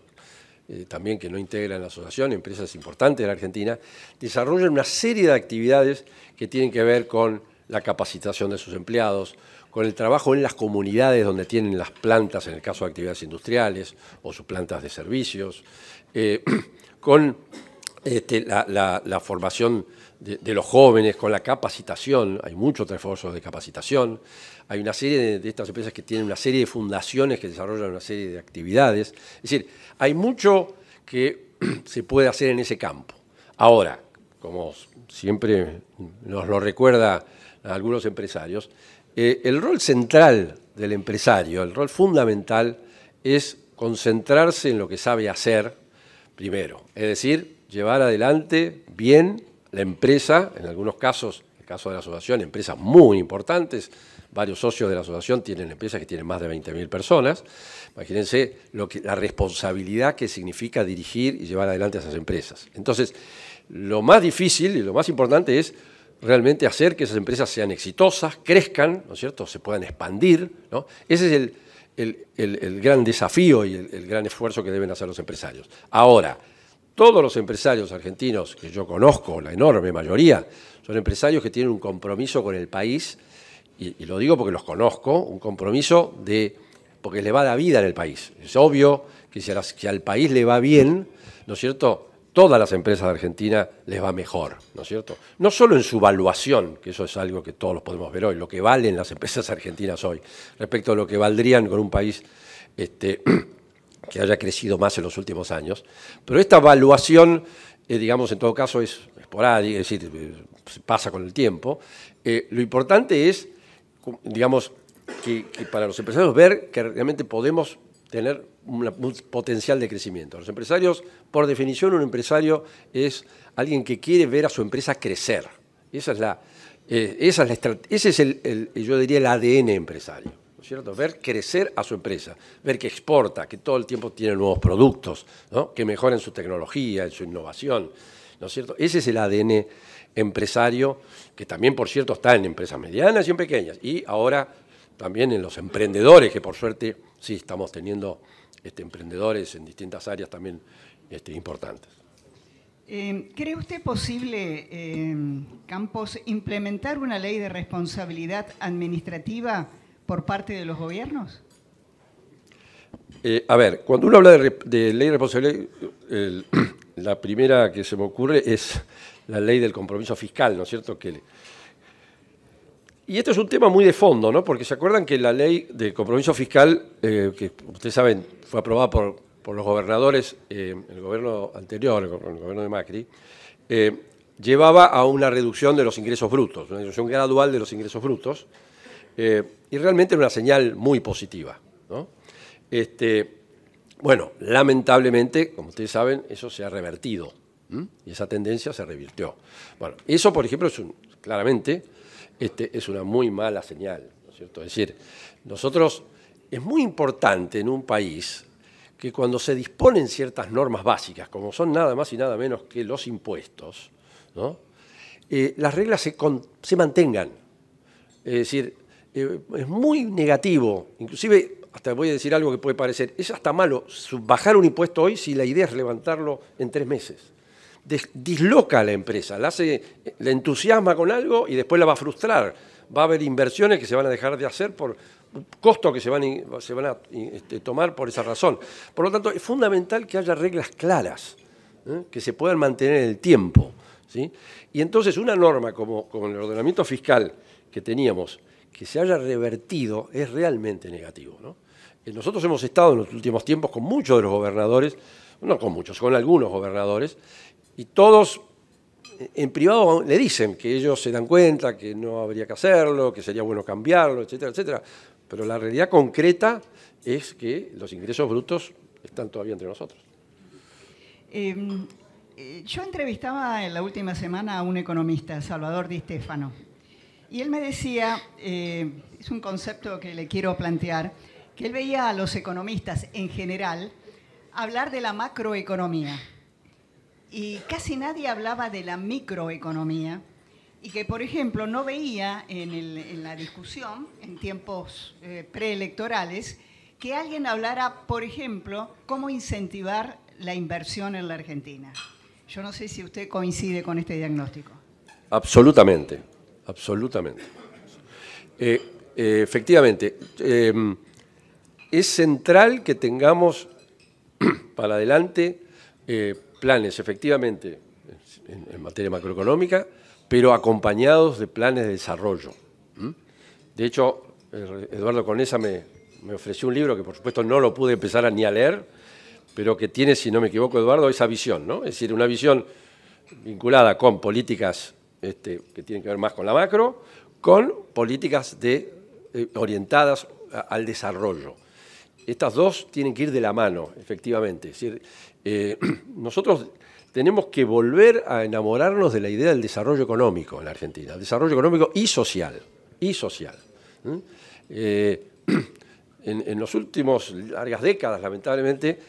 también que no integran la asociación, empresas importantes de la Argentina, desarrollan una serie de actividades que tienen que ver con la capacitación de sus empleados, con el trabajo en las comunidades donde tienen las plantas, en el caso de actividades industriales, o sus plantas de servicios, con la formación de los jóvenes, con la capacitación. Hay muchos esfuerzos de capacitación. Hay una serie de estas empresas que tienen una serie de fundaciones que desarrollan una serie de actividades. Es decir, hay mucho que se puede hacer en ese campo. Ahora, como siempre nos lo recuerda a algunos empresarios, el rol central del empresario, el rol fundamental, es concentrarse en lo que sabe hacer primero. Es decir, llevar adelante bien la empresa, en algunos casos, en el caso de la asociación, empresas muy importantes. Varios socios de la asociación tienen empresas que tienen más de 20.000 personas. Imagínense la responsabilidad que significa dirigir y llevar adelante a esas empresas. Entonces, lo más difícil y lo más importante es realmente hacer que esas empresas sean exitosas, crezcan, ¿no es cierto?, se puedan expandir, ¿no? Ese es el gran desafío y el gran esfuerzo que deben hacer los empresarios. Ahora, todos los empresarios argentinos que yo conozco, la enorme mayoría, son empresarios que tienen un compromiso con el país, y lo digo porque los conozco, un compromiso porque le va la vida en el país. Es obvio que si al país le va bien, ¿no es cierto?, todas las empresas de Argentina les va mejor, ¿no es cierto? No solo en su valuación, que eso es algo que todos los podemos ver hoy, lo que valen las empresas argentinas hoy, respecto a lo que valdrían con un país que haya crecido más en los últimos años, pero esta valuación, digamos, en todo caso es esporádica, es decir, pasa con el tiempo. Lo importante es, digamos, que para los empresarios ver que realmente podemos tener un potencial de crecimiento. Los empresarios, por definición, un empresario es alguien que quiere ver a su empresa crecer. Ese es yo diría, el ADN empresario, ¿no es cierto? Ver crecer a su empresa, ver que exporta, que todo el tiempo tiene nuevos productos, ¿no?, que mejoran su tecnología, en su innovación, ¿no es cierto? Ese es el ADN empresario, que también, por cierto, está en empresas medianas y en pequeñas, y ahora también en los emprendedores, que por suerte sí estamos teniendo emprendedores en distintas áreas también importantes. ¿Cree usted posible, Campos, implementar una ley de responsabilidad administrativa por parte de los gobiernos? A ver, cuando uno habla de ley de responsabilidad, la primera que se me ocurre es la ley del compromiso fiscal, ¿no es cierto? Y esto es un tema muy de fondo, ¿no? Porque se acuerdan que la ley del compromiso fiscal, que ustedes saben, fue aprobada por los gobernadores, el gobierno anterior, el gobierno de Macri, llevaba a una reducción de los ingresos brutos, una reducción gradual de los ingresos brutos, y realmente era una señal muy positiva, ¿no? Bueno, lamentablemente, como ustedes saben, eso se ha revertido, y esa tendencia se revirtió. Bueno, eso, por ejemplo, claramente es una muy mala señal, ¿no es cierto? Es decir, es muy importante en un país que cuando se disponen ciertas normas básicas, como son nada más y nada menos que los impuestos, ¿no? Las reglas se mantengan. Es decir, es muy negativo, inclusive, hasta voy a decir algo que puede parecer, es hasta malo bajar un impuesto hoy si la idea es levantarlo en 3 meses. Disloca a la empresa, la entusiasma con algo y después la va a frustrar. Va a haber inversiones que se van a dejar de hacer por costos que se van a tomar por esa razón. Por lo tanto, es fundamental que haya reglas claras, que se puedan mantener en el tiempo, ¿sí? Y entonces una norma como el ordenamiento fiscal que teníamos, que se haya revertido, es realmente negativo, ¿no? Nosotros hemos estado en los últimos tiempos con muchos de los gobernadores, no con muchos, con algunos gobernadores, y todos en privado le dicen que ellos se dan cuenta que no habría que hacerlo, que sería bueno cambiarlo, etcétera, etcétera. Pero la realidad concreta es que los ingresos brutos están todavía entre nosotros. Yo entrevistaba en la última semana a un economista, Salvador Di Stefano, y él me decía, es un concepto que le quiero plantear, que él veía a los economistas en general hablar de la macroeconomía y casi nadie hablaba de la microeconomía y que, por ejemplo, no veía en la discusión, en tiempos preelectorales, que alguien hablara, por ejemplo, cómo incentivar la inversión en la Argentina. Yo no sé si usted coincide con este diagnóstico. Absolutamente, absolutamente. Efectivamente, es central que tengamos para adelante planes, efectivamente, en materia macroeconómica, pero acompañados de planes de desarrollo. De hecho, Eduardo Conesa me ofreció un libro que, por supuesto, no lo pude empezar ni a leer, pero que tiene, si no me equivoco, Eduardo, esa visión, ¿no? Es decir, una visión vinculada con políticas que tienen que ver más con la macro, con políticas orientadas al desarrollo. Estas dos tienen que ir de la mano, efectivamente. Es decir, nosotros tenemos que volver a enamorarnos de la idea del desarrollo económico en la Argentina, desarrollo económico y social. En los últimos largas décadas, lamentablemente,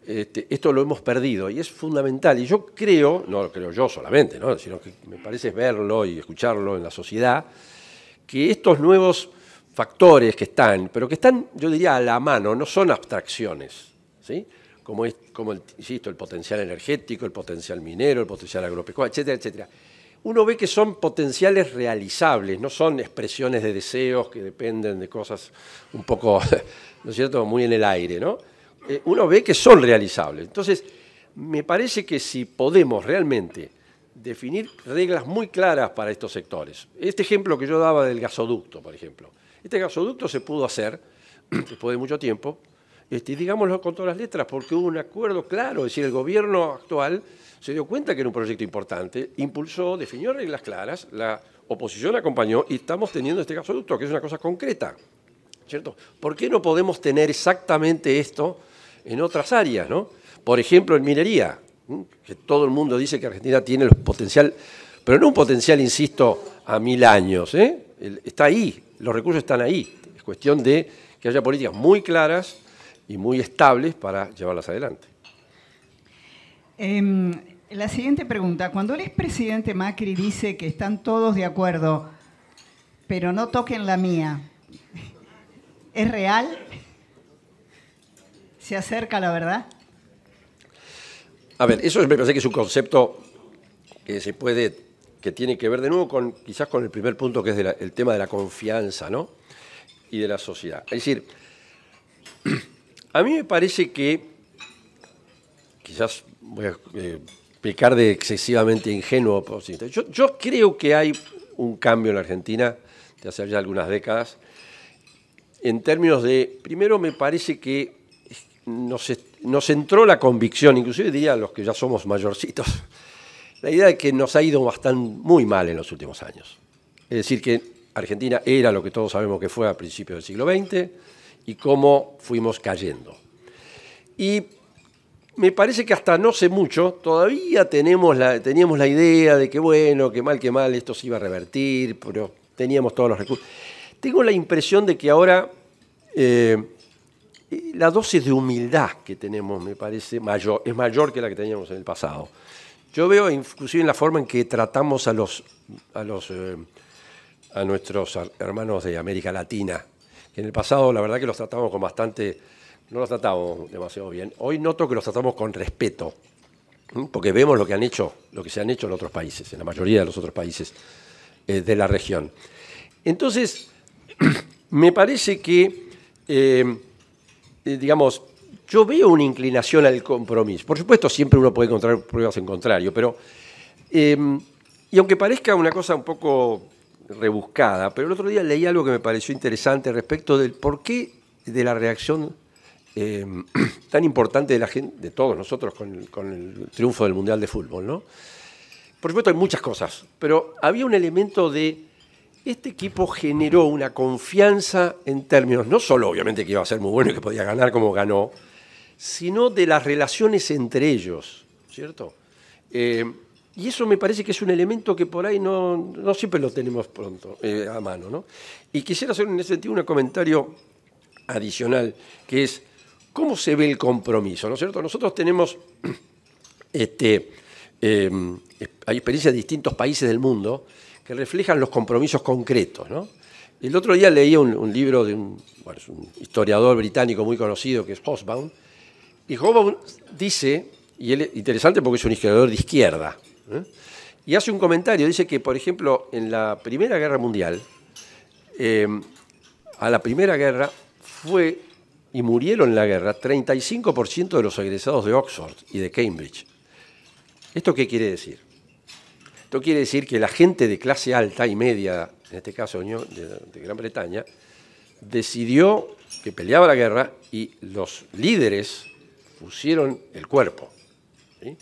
esto lo hemos perdido y es fundamental. Y yo creo, no lo creo yo solamente, ¿no?, sino que me parece verlo y escucharlo en la sociedad, que estos nuevos factores que están, pero que están, yo diría, a la mano, no son abstracciones, ¿sí? Como insisto, el potencial energético, el potencial minero, el potencial agropecuario, etcétera, etcétera. Uno ve que son potenciales realizables, no son expresiones de deseos que dependen de cosas un poco, ¿no es cierto?, muy en el aire, ¿no? Uno ve que son realizables. Entonces, me parece que si podemos realmente definir reglas muy claras para estos sectores. Este ejemplo que yo daba del gasoducto, por ejemplo. Este gasoducto se pudo hacer después de mucho tiempo, digámoslo con todas las letras, porque hubo un acuerdo claro. Es decir, el gobierno actual se dio cuenta que era un proyecto importante, impulsó, definió reglas claras, la oposición acompañó y estamos teniendo este gasoducto, que es una cosa concreta, ¿cierto? ¿Por qué no podemos tener exactamente esto en otras áreas, ¿no? Por ejemplo, en minería, que todo el mundo dice que Argentina tiene el potencial, pero no un potencial, insisto, a 1000 años, está ahí, los recursos están ahí. Es cuestión de que haya políticas muy claras y muy estables para llevarlas adelante. La siguiente pregunta. Cuando el expresidente Macri dice que están todos de acuerdo, pero no toquen la mía, ¿es real? ¿Se acerca a la verdad? A ver, eso me parece que es un concepto que tiene que ver de nuevo quizás con el primer punto, que es el tema de la confianza, ¿no? Y de la sociedad. Es decir, a mí me parece que, quizás voy a pecar de excesivamente ingenuo, yo creo que hay un cambio en la Argentina de hace ya algunas décadas, en términos de, primero me parece que nos entró la convicción, inclusive diría los que ya somos mayorcitos, la idea de que nos ha ido muy mal en los últimos años. Es decir, que Argentina era lo que todos sabemos que fue a principios del siglo XX y cómo fuimos cayendo. Y me parece que hasta no sé mucho, todavía teníamos la idea de que bueno, que mal esto se iba a revertir, pero teníamos todos los recursos. Tengo la impresión de que ahora la dosis de humildad que tenemos, me parece, es mayor que la que teníamos en el pasado. Yo veo inclusive en la forma en que tratamos a nuestros hermanos de América Latina, que en el pasado la verdad que los tratamos con no los tratamos demasiado bien. Hoy noto que los tratamos con respeto, porque vemos lo que se han hecho en otros países, en la mayoría de los otros países de la región. Entonces, me parece que, digamos, yo veo una inclinación al compromiso. Por supuesto, siempre uno puede encontrar pruebas en contrario, pero, y aunque parezca una cosa un poco rebuscada, pero el otro día leí algo que me pareció interesante respecto del porqué de la reacción tan importante de la gente, de todos nosotros, con el triunfo del Mundial de Fútbol, ¿no? Por supuesto, hay muchas cosas, pero había un elemento de este equipo generó una confianza en términos, no solo obviamente que iba a ser muy bueno y que podía ganar como ganó, sino de las relaciones entre ellos, ¿cierto? Y eso me parece que es un elemento que por ahí no siempre lo tenemos pronto, a mano, ¿no? Y quisiera hacer en ese sentido un comentario adicional, que es cómo se ve el compromiso, ¿no es cierto? Nosotros tenemos, hay experiencias de distintos países del mundo que reflejan los compromisos concretos, ¿no? El otro día leía un libro de un historiador británico muy conocido, que es Hobsbawm, y Hobsbawm dice, y él es interesante porque es un historiador de izquierda, y hace un comentario, dice que, por ejemplo, en la Primera Guerra Mundial, a la Primera Guerra fue y murieron en la guerra 35% de los egresados de Oxford y de Cambridge. ¿Esto qué quiere decir? Esto quiere decir que la gente de clase alta y media, en este caso de Gran Bretaña, decidió que peleaba la guerra y los líderes pusieron el cuerpo, ¿sí?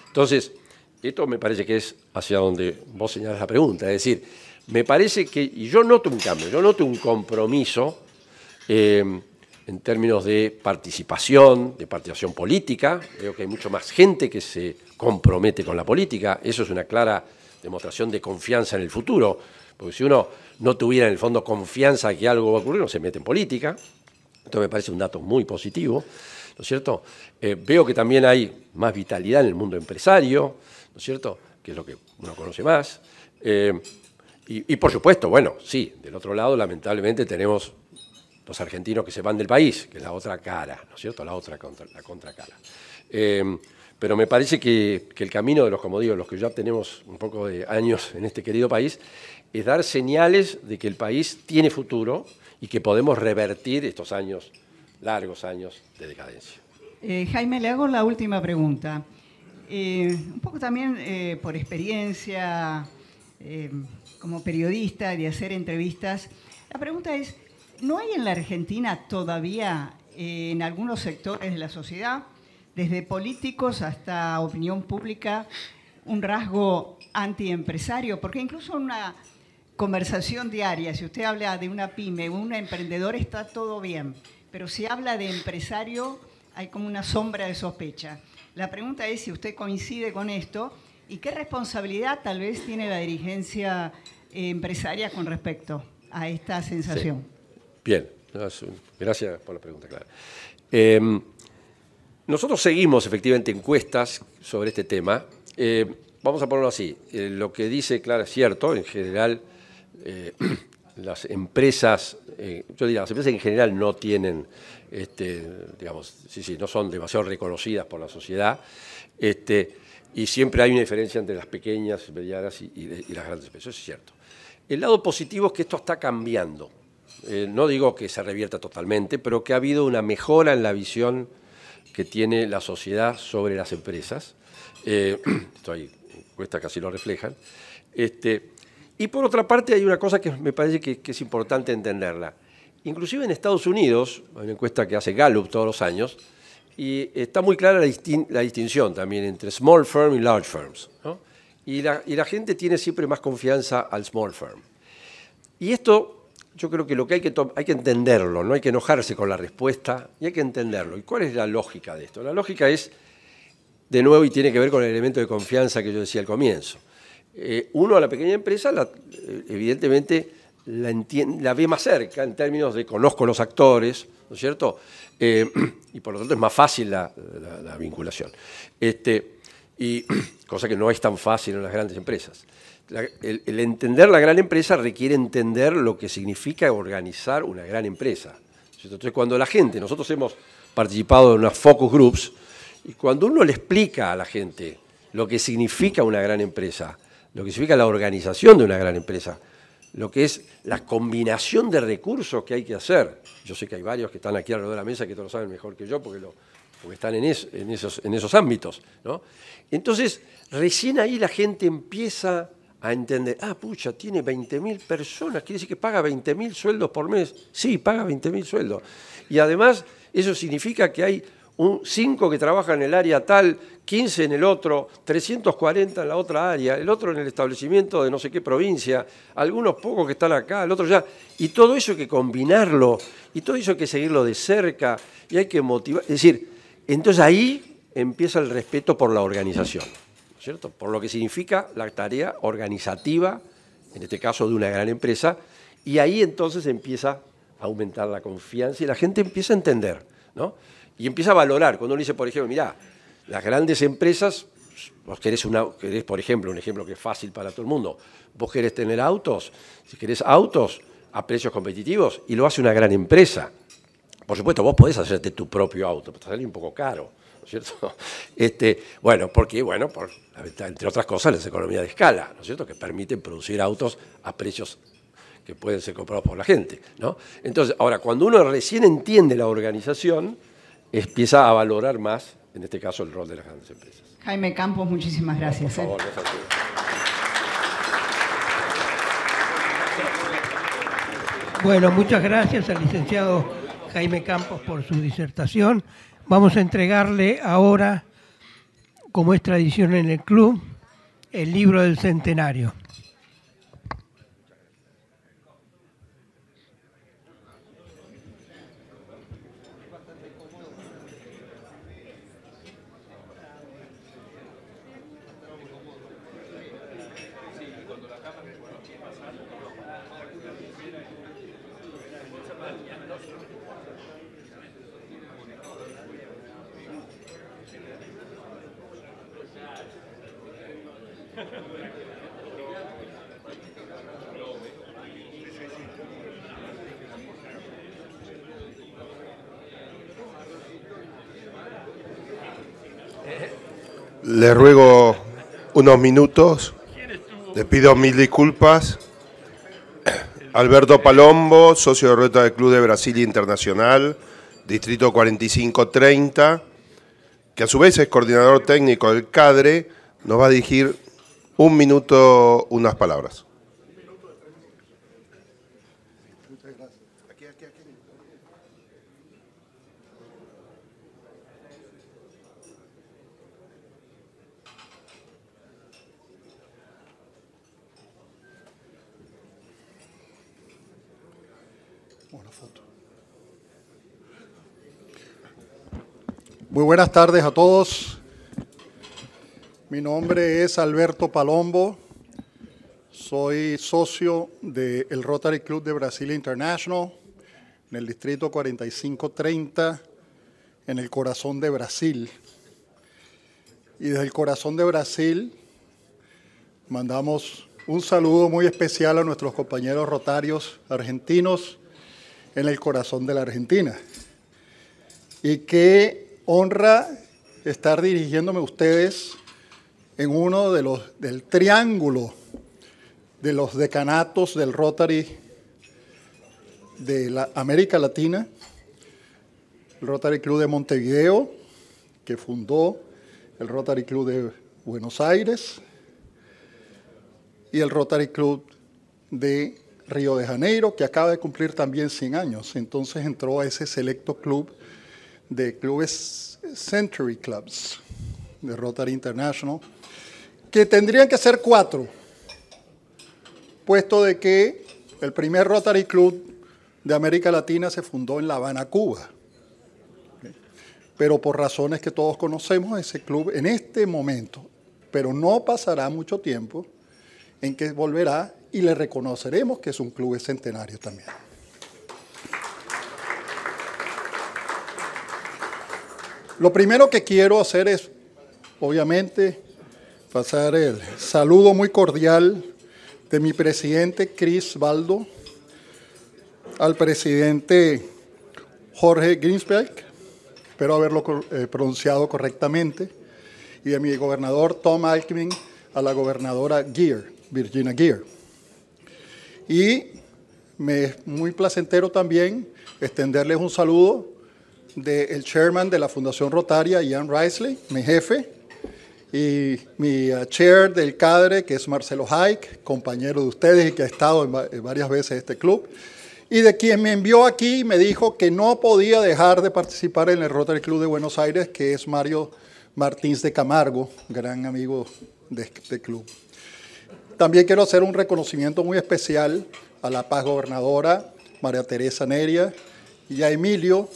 Entonces, esto me parece que es hacia donde vos señalás la pregunta. Es decir, me parece que, y yo noto un cambio, yo noto un compromiso en términos de participación política. Veo que hay mucho más gente que se compromete con la política. Eso es una clara demostración de confianza en el futuro, porque si uno no tuviera en el fondo confianza que algo va a ocurrir, no se mete en política. Esto me parece un dato muy positivo, ¿no es cierto? Veo que también hay más vitalidad en el mundo empresario, ¿no es cierto?, que es lo que uno conoce más. Y por supuesto, bueno, sí, del otro lado, lamentablemente, tenemos los argentinos que se van del país, que es la otra cara, ¿no es cierto?, la contracara. Pero me parece que el camino de los, como digo, los que ya tenemos un poco de años en este querido país, es dar señales de que el país tiene futuro y que podemos revertir estos años, largos años de decadencia. Jaime, le hago la última pregunta. Un poco también por experiencia como periodista de hacer entrevistas, la pregunta es, ¿no hay en la Argentina todavía en algunos sectores de la sociedad, desde políticos hasta opinión pública, un rasgo antiempresario? Porque incluso en una conversación diaria, si usted habla de una pyme, un emprendedor, está todo bien, pero si habla de empresario, hay como una sombra de sospecha. La pregunta es si usted coincide con esto y qué responsabilidad tal vez tiene la dirigencia empresaria con respecto a esta sensación. Sí. Bien, gracias por la pregunta, Clara. Nosotros seguimos efectivamente encuestas sobre este tema. Vamos a ponerlo así. Lo que dice Clara es cierto. En general, las empresas, yo diría, las empresas en general no tienen, digamos, no son demasiado reconocidas por la sociedad, y siempre hay una diferencia entre las pequeñas, medianas y las grandes empresas, eso es cierto. El lado positivo es que esto está cambiando. No digo que se revierta totalmente, pero que ha habido una mejora en la visión que tiene la sociedad sobre las empresas. Esto hay encuestas que así lo reflejan. Y por otra parte hay una cosa que me parece que es importante entenderla. Inclusive en Estados Unidos, hay una encuesta que hace Gallup todos los años, y está muy clara la distinción también entre small firm y large firms, ¿no? Y la gente tiene siempre más confianza al small firm. Y esto, yo creo que lo que hay que entenderlo, no hay que enojarse con la respuesta, y hay que entenderlo. ¿Y cuál es la lógica de esto? La lógica es, de nuevo, y tiene que ver con el elemento de confianza que yo decía al comienzo. Uno a la pequeña empresa, evidentemente, la ve más cerca en términos de conozco los actores, ¿no es cierto? Y por lo tanto es más fácil la vinculación. Y cosa que no es tan fácil en las grandes empresas. El entender la gran empresa requiere entender lo que significa organizar una gran empresa. Entonces, cuando nosotros hemos participado en unas focus groups, y cuando uno le explica a la gente lo que significa una gran empresa, lo que significa la organización de una gran empresa, lo que es la combinación de recursos que hay que hacer. Yo sé que hay varios que están aquí alrededor de la mesa que todos lo saben mejor que yo porque están en esos ámbitos, ¿no? Entonces, recién ahí la gente empieza a entender, pucha, tiene 20.000 personas, quiere decir que paga 20.000 sueldos por mes. Sí, paga 20.000 sueldos. Y además, eso significa que hay 5 que trabajan en el área tal, 15 en el otro, 340 en la otra área, el otro en el establecimiento de no sé qué provincia, algunos pocos que están acá, el otro ya. Y todo eso hay que combinarlo, y todo eso hay que seguirlo de cerca, y hay que motivar. Es decir, entonces ahí empieza el respeto por la organización, ¿cierto? Por lo que significa la tarea organizativa, en este caso de una gran empresa, y ahí entonces empieza a aumentar la confianza y la gente empieza a entender, ¿no? Y empieza a valorar. Cuando uno dice, por ejemplo, mirá, las grandes empresas, vos querés, por ejemplo, un ejemplo que es fácil para todo el mundo, vos querés tener autos, si querés autos a precios competitivos, y lo hace una gran empresa. Por supuesto, vos podés hacerte tu propio auto, pero te sale un poco caro, ¿no es cierto? Entre otras cosas, las economías de escala, ¿no es cierto?, que permiten producir autos a precios que pueden ser comprados por la gente, ¿no? Entonces, ahora, cuando uno recién entiende la organización, empieza a valorar más, en este caso, el rol de las grandes empresas. Jaime Campos, muchísimas gracias. Por favor, gracias. Bueno, muchas gracias al licenciado Jaime Campos por su disertación. Vamos a entregarle ahora, como es tradición en el club, el libro del centenario. Les ruego unos minutos. Les pido 1000 disculpas. Alberto Palombo, socio de ruta del Club de Brasilia Internacional, Distrito 4530, que a su vez es coordinador técnico del CADRE, nos va a dirigir un minuto, unas palabras. Muy buenas tardes a todos. Mi nombre es Alberto Palombo. Soy socio del Rotary Club de Brasilia International en el Distrito 4530, en el corazón de Brasil. Y desde el corazón de Brasil mandamos un saludo muy especial a nuestros compañeros rotarios argentinos en el corazón de la Argentina. Y qué honra estar dirigiéndome a ustedes en uno del triángulo de los decanatos del Rotary de la América Latina, el Rotary Club de Montevideo, que fundó el Rotary Club de Buenos Aires, y el Rotary Club de Río de Janeiro, que acaba de cumplir también 100 años. Entonces entró a ese selecto club de clubes Century Clubs, de Rotary International, que tendrían que ser 4, puesto de que el primer Rotary Club de América Latina se fundó en La Habana, Cuba. Pero por razones que todos conocemos, ese club en este momento, pero no pasará mucho tiempo en que volverá y le reconoceremos que es un club centenario también. Lo primero que quiero hacer es, obviamente, pasar el saludo muy cordial de mi presidente Chris Baldo al presidente Jorge Grimsberg, espero haberlo pronunciado correctamente, y de mi gobernador Tom Alckmin a la gobernadora Virginia Geer. Y me es muy placentero también extenderles un saludo del chairman de la Fundación Rotaria, Ian Risley, mi jefe, y mi chair del CADRE, que es Marcelo Haik, compañero de ustedes y que ha estado en varias veces en este club, y de quien me envió aquí y me dijo que no podía dejar de participar en el Rotary Club de Buenos Aires, que es Mario Martins de Camargo, gran amigo de este club. También quiero hacer un reconocimiento muy especial a la Paz Gobernadora, María Teresa Neria, y a Emilio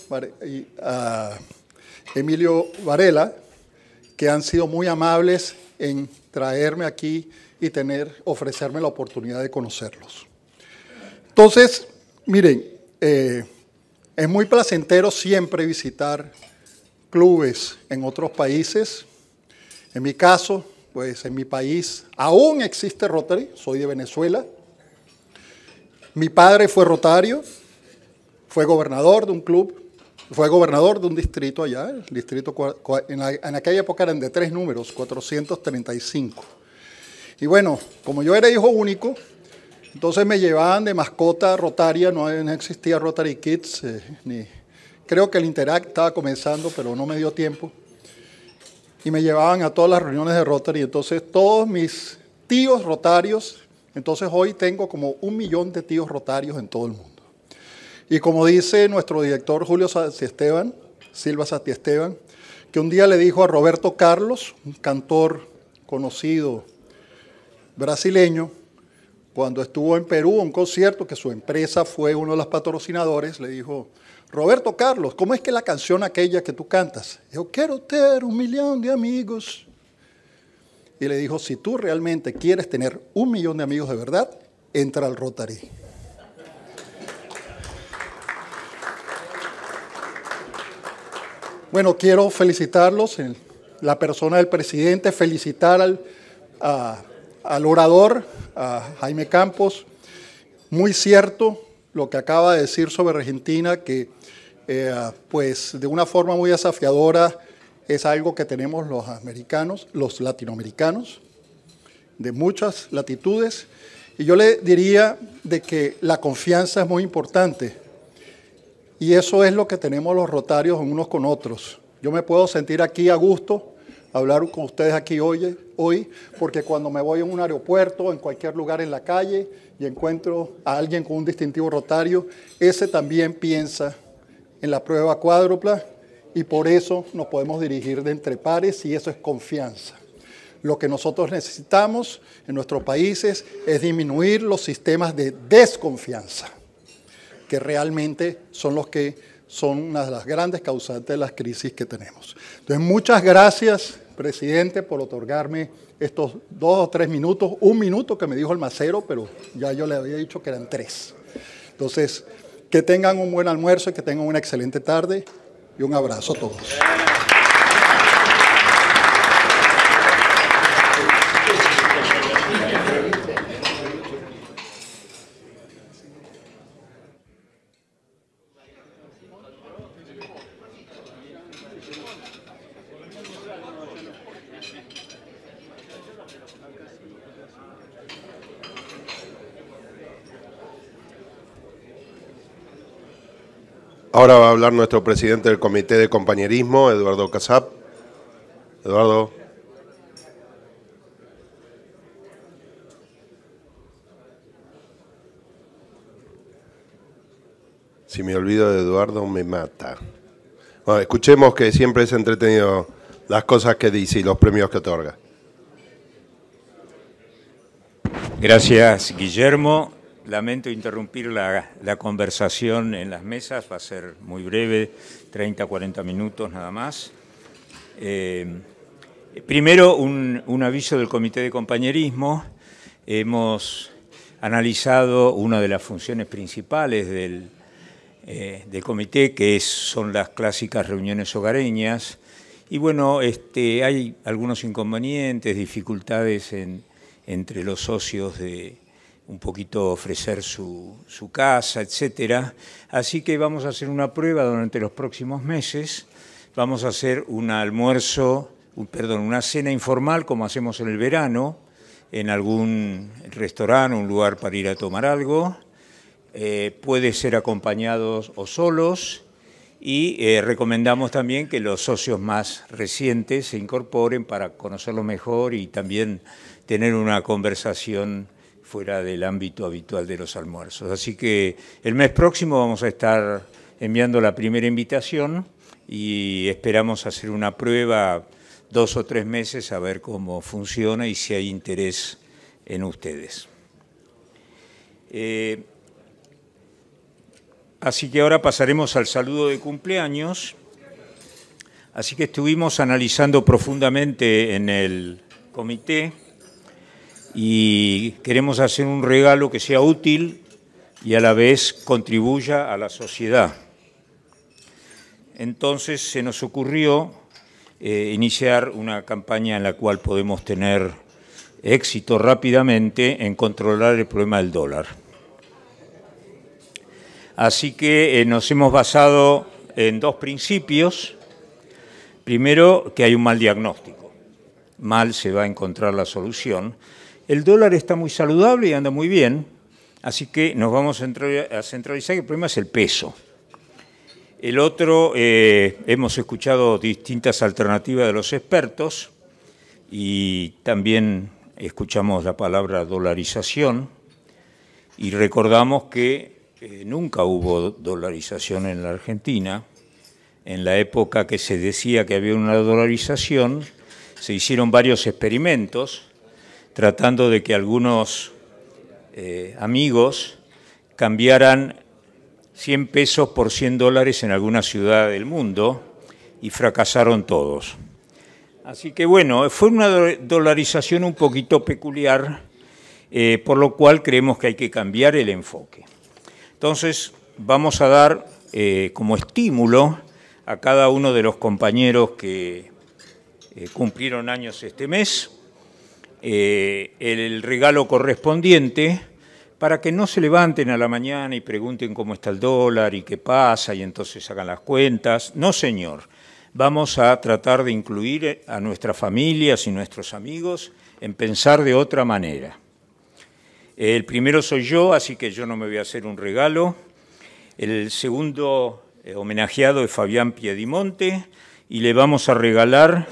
Varela, que han sido muy amables en traerme aquí y ofrecerme la oportunidad de conocerlos. Entonces, miren, es muy placentero siempre visitar clubes en otros países. En mi caso, pues en mi país aún existe Rotary, soy de Venezuela. Mi padre fue rotario, fue gobernador de un club, fue gobernador de un distrito allá, el distrito, en aquella época eran de 3 números, 435. Y bueno, como yo era hijo único, entonces me llevaban de mascota rotaria, no existía Rotary Kids, creo que el Interact estaba comenzando, pero no me dio tiempo. Y me llevaban a todas las reuniones de Rotary, entonces todos mis tíos rotarios, entonces hoy tengo como 1 millón de tíos rotarios en todo el mundo. Y como dice nuestro director Julio Silva Sastiesteban, que un día le dijo a Roberto Carlos, un cantor conocido brasileño, cuando estuvo en Perú, un concierto que su empresa fue uno de los patrocinadores, le dijo: Roberto Carlos, ¿cómo es que la canción aquella que tú cantas? Yo quiero tener 1 millón de amigos. Y le dijo: si tú realmente quieres tener 1 millón de amigos de verdad, entra al Rotary. Bueno, quiero felicitarlos en la persona del presidente, felicitar al orador, a Jaime Campos. Muy cierto lo que acaba de decir sobre Argentina, que pues de una forma muy desafiadora es algo que tenemos los americanos, los latinoamericanos, de muchas latitudes. Y yo le diría de que la confianza es muy importante. Y eso es lo que tenemos los rotarios unos con otros. Yo me puedo sentir aquí a gusto, hablar con ustedes aquí hoy, porque cuando me voy en un aeropuerto, en cualquier lugar en la calle, y encuentro a alguien con un distintivo rotario, ese también piensa en la prueba cuádrupla, y por eso nos podemos dirigir de entre pares, y eso es confianza. Lo que nosotros necesitamos en nuestros países es disminuir los sistemas de desconfianza, que realmente son los que son una de las grandes causantes de las crisis que tenemos. Entonces, muchas gracias, presidente, por otorgarme estos 2 o 3 minutos, 1 minuto que me dijo el macero, pero ya yo le había dicho que eran 3. Entonces, que tengan un buen almuerzo y que tengan una excelente tarde, y un abrazo a todos. Ahora va a hablar nuestro presidente del Comité de Compañerismo, Eduardo Casap. Eduardo. Si me olvido de Eduardo, me mata. Bueno, escuchemos, que siempre es entretenido las cosas que dice y los premios que otorga. Gracias, Guillermo. Lamento interrumpir la conversación en las mesas, va a ser muy breve, 30, 40 minutos nada más. Primero, un aviso del Comité de Compañerismo. Hemos analizado una de las funciones principales del comité, que son las clásicas reuniones hogareñas. Y bueno, hay algunos inconvenientes, dificultades entre los socios de un poquito ofrecer su casa, etcétera. Así que vamos a hacer una prueba durante los próximos meses. Vamos a hacer una cena informal, como hacemos en el verano, en algún restaurante, un lugar para ir a tomar algo. Puede ser acompañados o solos. Y recomendamos también que los socios más recientes se incorporen para conocerlo mejor y también tener una conversación fuera del ámbito habitual de los almuerzos. Así que el mes próximo vamos a estar enviando la primera invitación y esperamos hacer una prueba 2 o 3 meses a ver cómo funciona y si hay interés en ustedes. Así que ahora pasaremos al saludo de cumpleaños. Así que estuvimos analizando profundamente en el comité y queremos hacer un regalo que sea útil y a la vez contribuya a la sociedad. Entonces se nos ocurrió iniciar una campaña en la cual podemos tener éxito rápidamente en controlar el problema del dólar. Así que nos hemos basado en 2 principios. Primero, que hay un mal diagnóstico. Mal se va a encontrar la solución. El dólar está muy saludable y anda muy bien, así que nos vamos a centralizar que el problema es el peso. El otro, hemos escuchado distintas alternativas de los expertos y también escuchamos la palabra dolarización y recordamos que nunca hubo dolarización en la Argentina. En la época que se decía que había una dolarización, se hicieron varios experimentos tratando de que algunos amigos cambiaran 100 pesos por 100 dólares en alguna ciudad del mundo y fracasaron todos. Así que bueno, fue una dolarización un poquito peculiar, por lo cual creemos que hay que cambiar el enfoque. Entonces vamos a dar como estímulo a cada uno de los compañeros que cumplieron años este mes el regalo correspondiente para que no se levanten a la mañana y pregunten cómo está el dólar y qué pasa y entonces hagan las cuentas. No, señor. Vamos a tratar de incluir a nuestras familias y nuestros amigos en pensar de otra manera. El primero soy yo, así que yo no me voy a hacer un regalo. El segundo homenajeado es Fabián Piedimonte y le vamos a regalar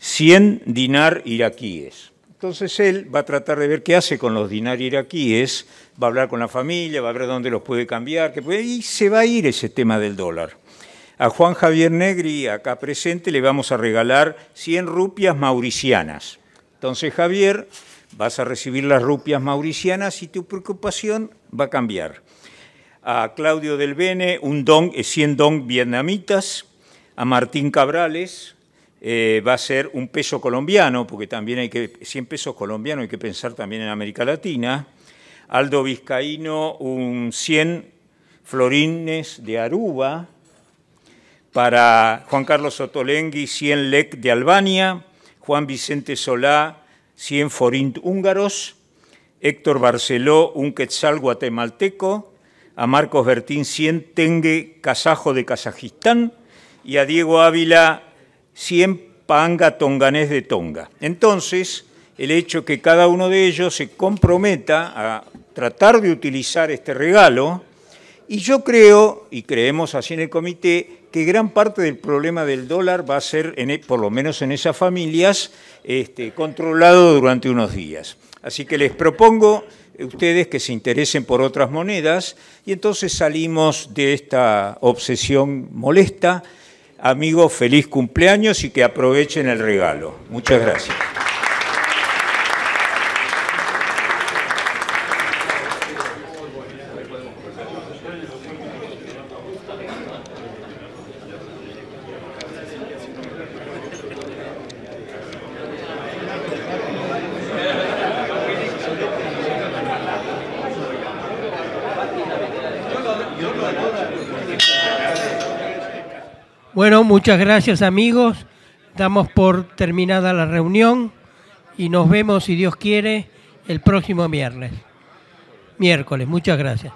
100 dinar iraquíes. Entonces él va a tratar de ver qué hace con los dinar iraquíes, va a hablar con la familia, va a ver dónde los puede cambiar, y se va a ir ese tema del dólar. A Juan Javier Negri, acá presente, le vamos a regalar 100 rupias mauricianas. Entonces, Javier, vas a recibir las rupias mauricianas y tu preocupación va a cambiar. A Claudio del Bene, 100 dong vietnamitas. A Martín Cabrales, va a ser un peso colombiano, porque también 100 pesos colombianos hay que pensar también en América Latina. Aldo Vizcaíno, 100 florines de Aruba. Para Juan Carlos Sotolengui, 100 lek de Albania. Juan Vicente Solá, 100 forint húngaros. Héctor Barceló, un quetzal guatemalteco. A Marcos Bertín, 100 tenge kazajo de Kazajistán. Y a Diego Ávila, 100 panga tonganés de Tonga. Entonces, el hecho que cada uno de ellos se comprometa a tratar de utilizar este regalo, Y yo creo, y creemos así en el comité, que gran parte del problema del dólar va a ser, por lo menos en esas familias, controlado durante unos días. Así que les propongo a ustedes que se interesen por otras monedas y entonces salimos de esta obsesión molesta. Amigos, feliz cumpleaños y que aprovechen el regalo. Muchas gracias. Bueno, muchas gracias amigos. Damos por terminada la reunión y nos vemos, si Dios quiere, el próximo miércoles. Muchas gracias.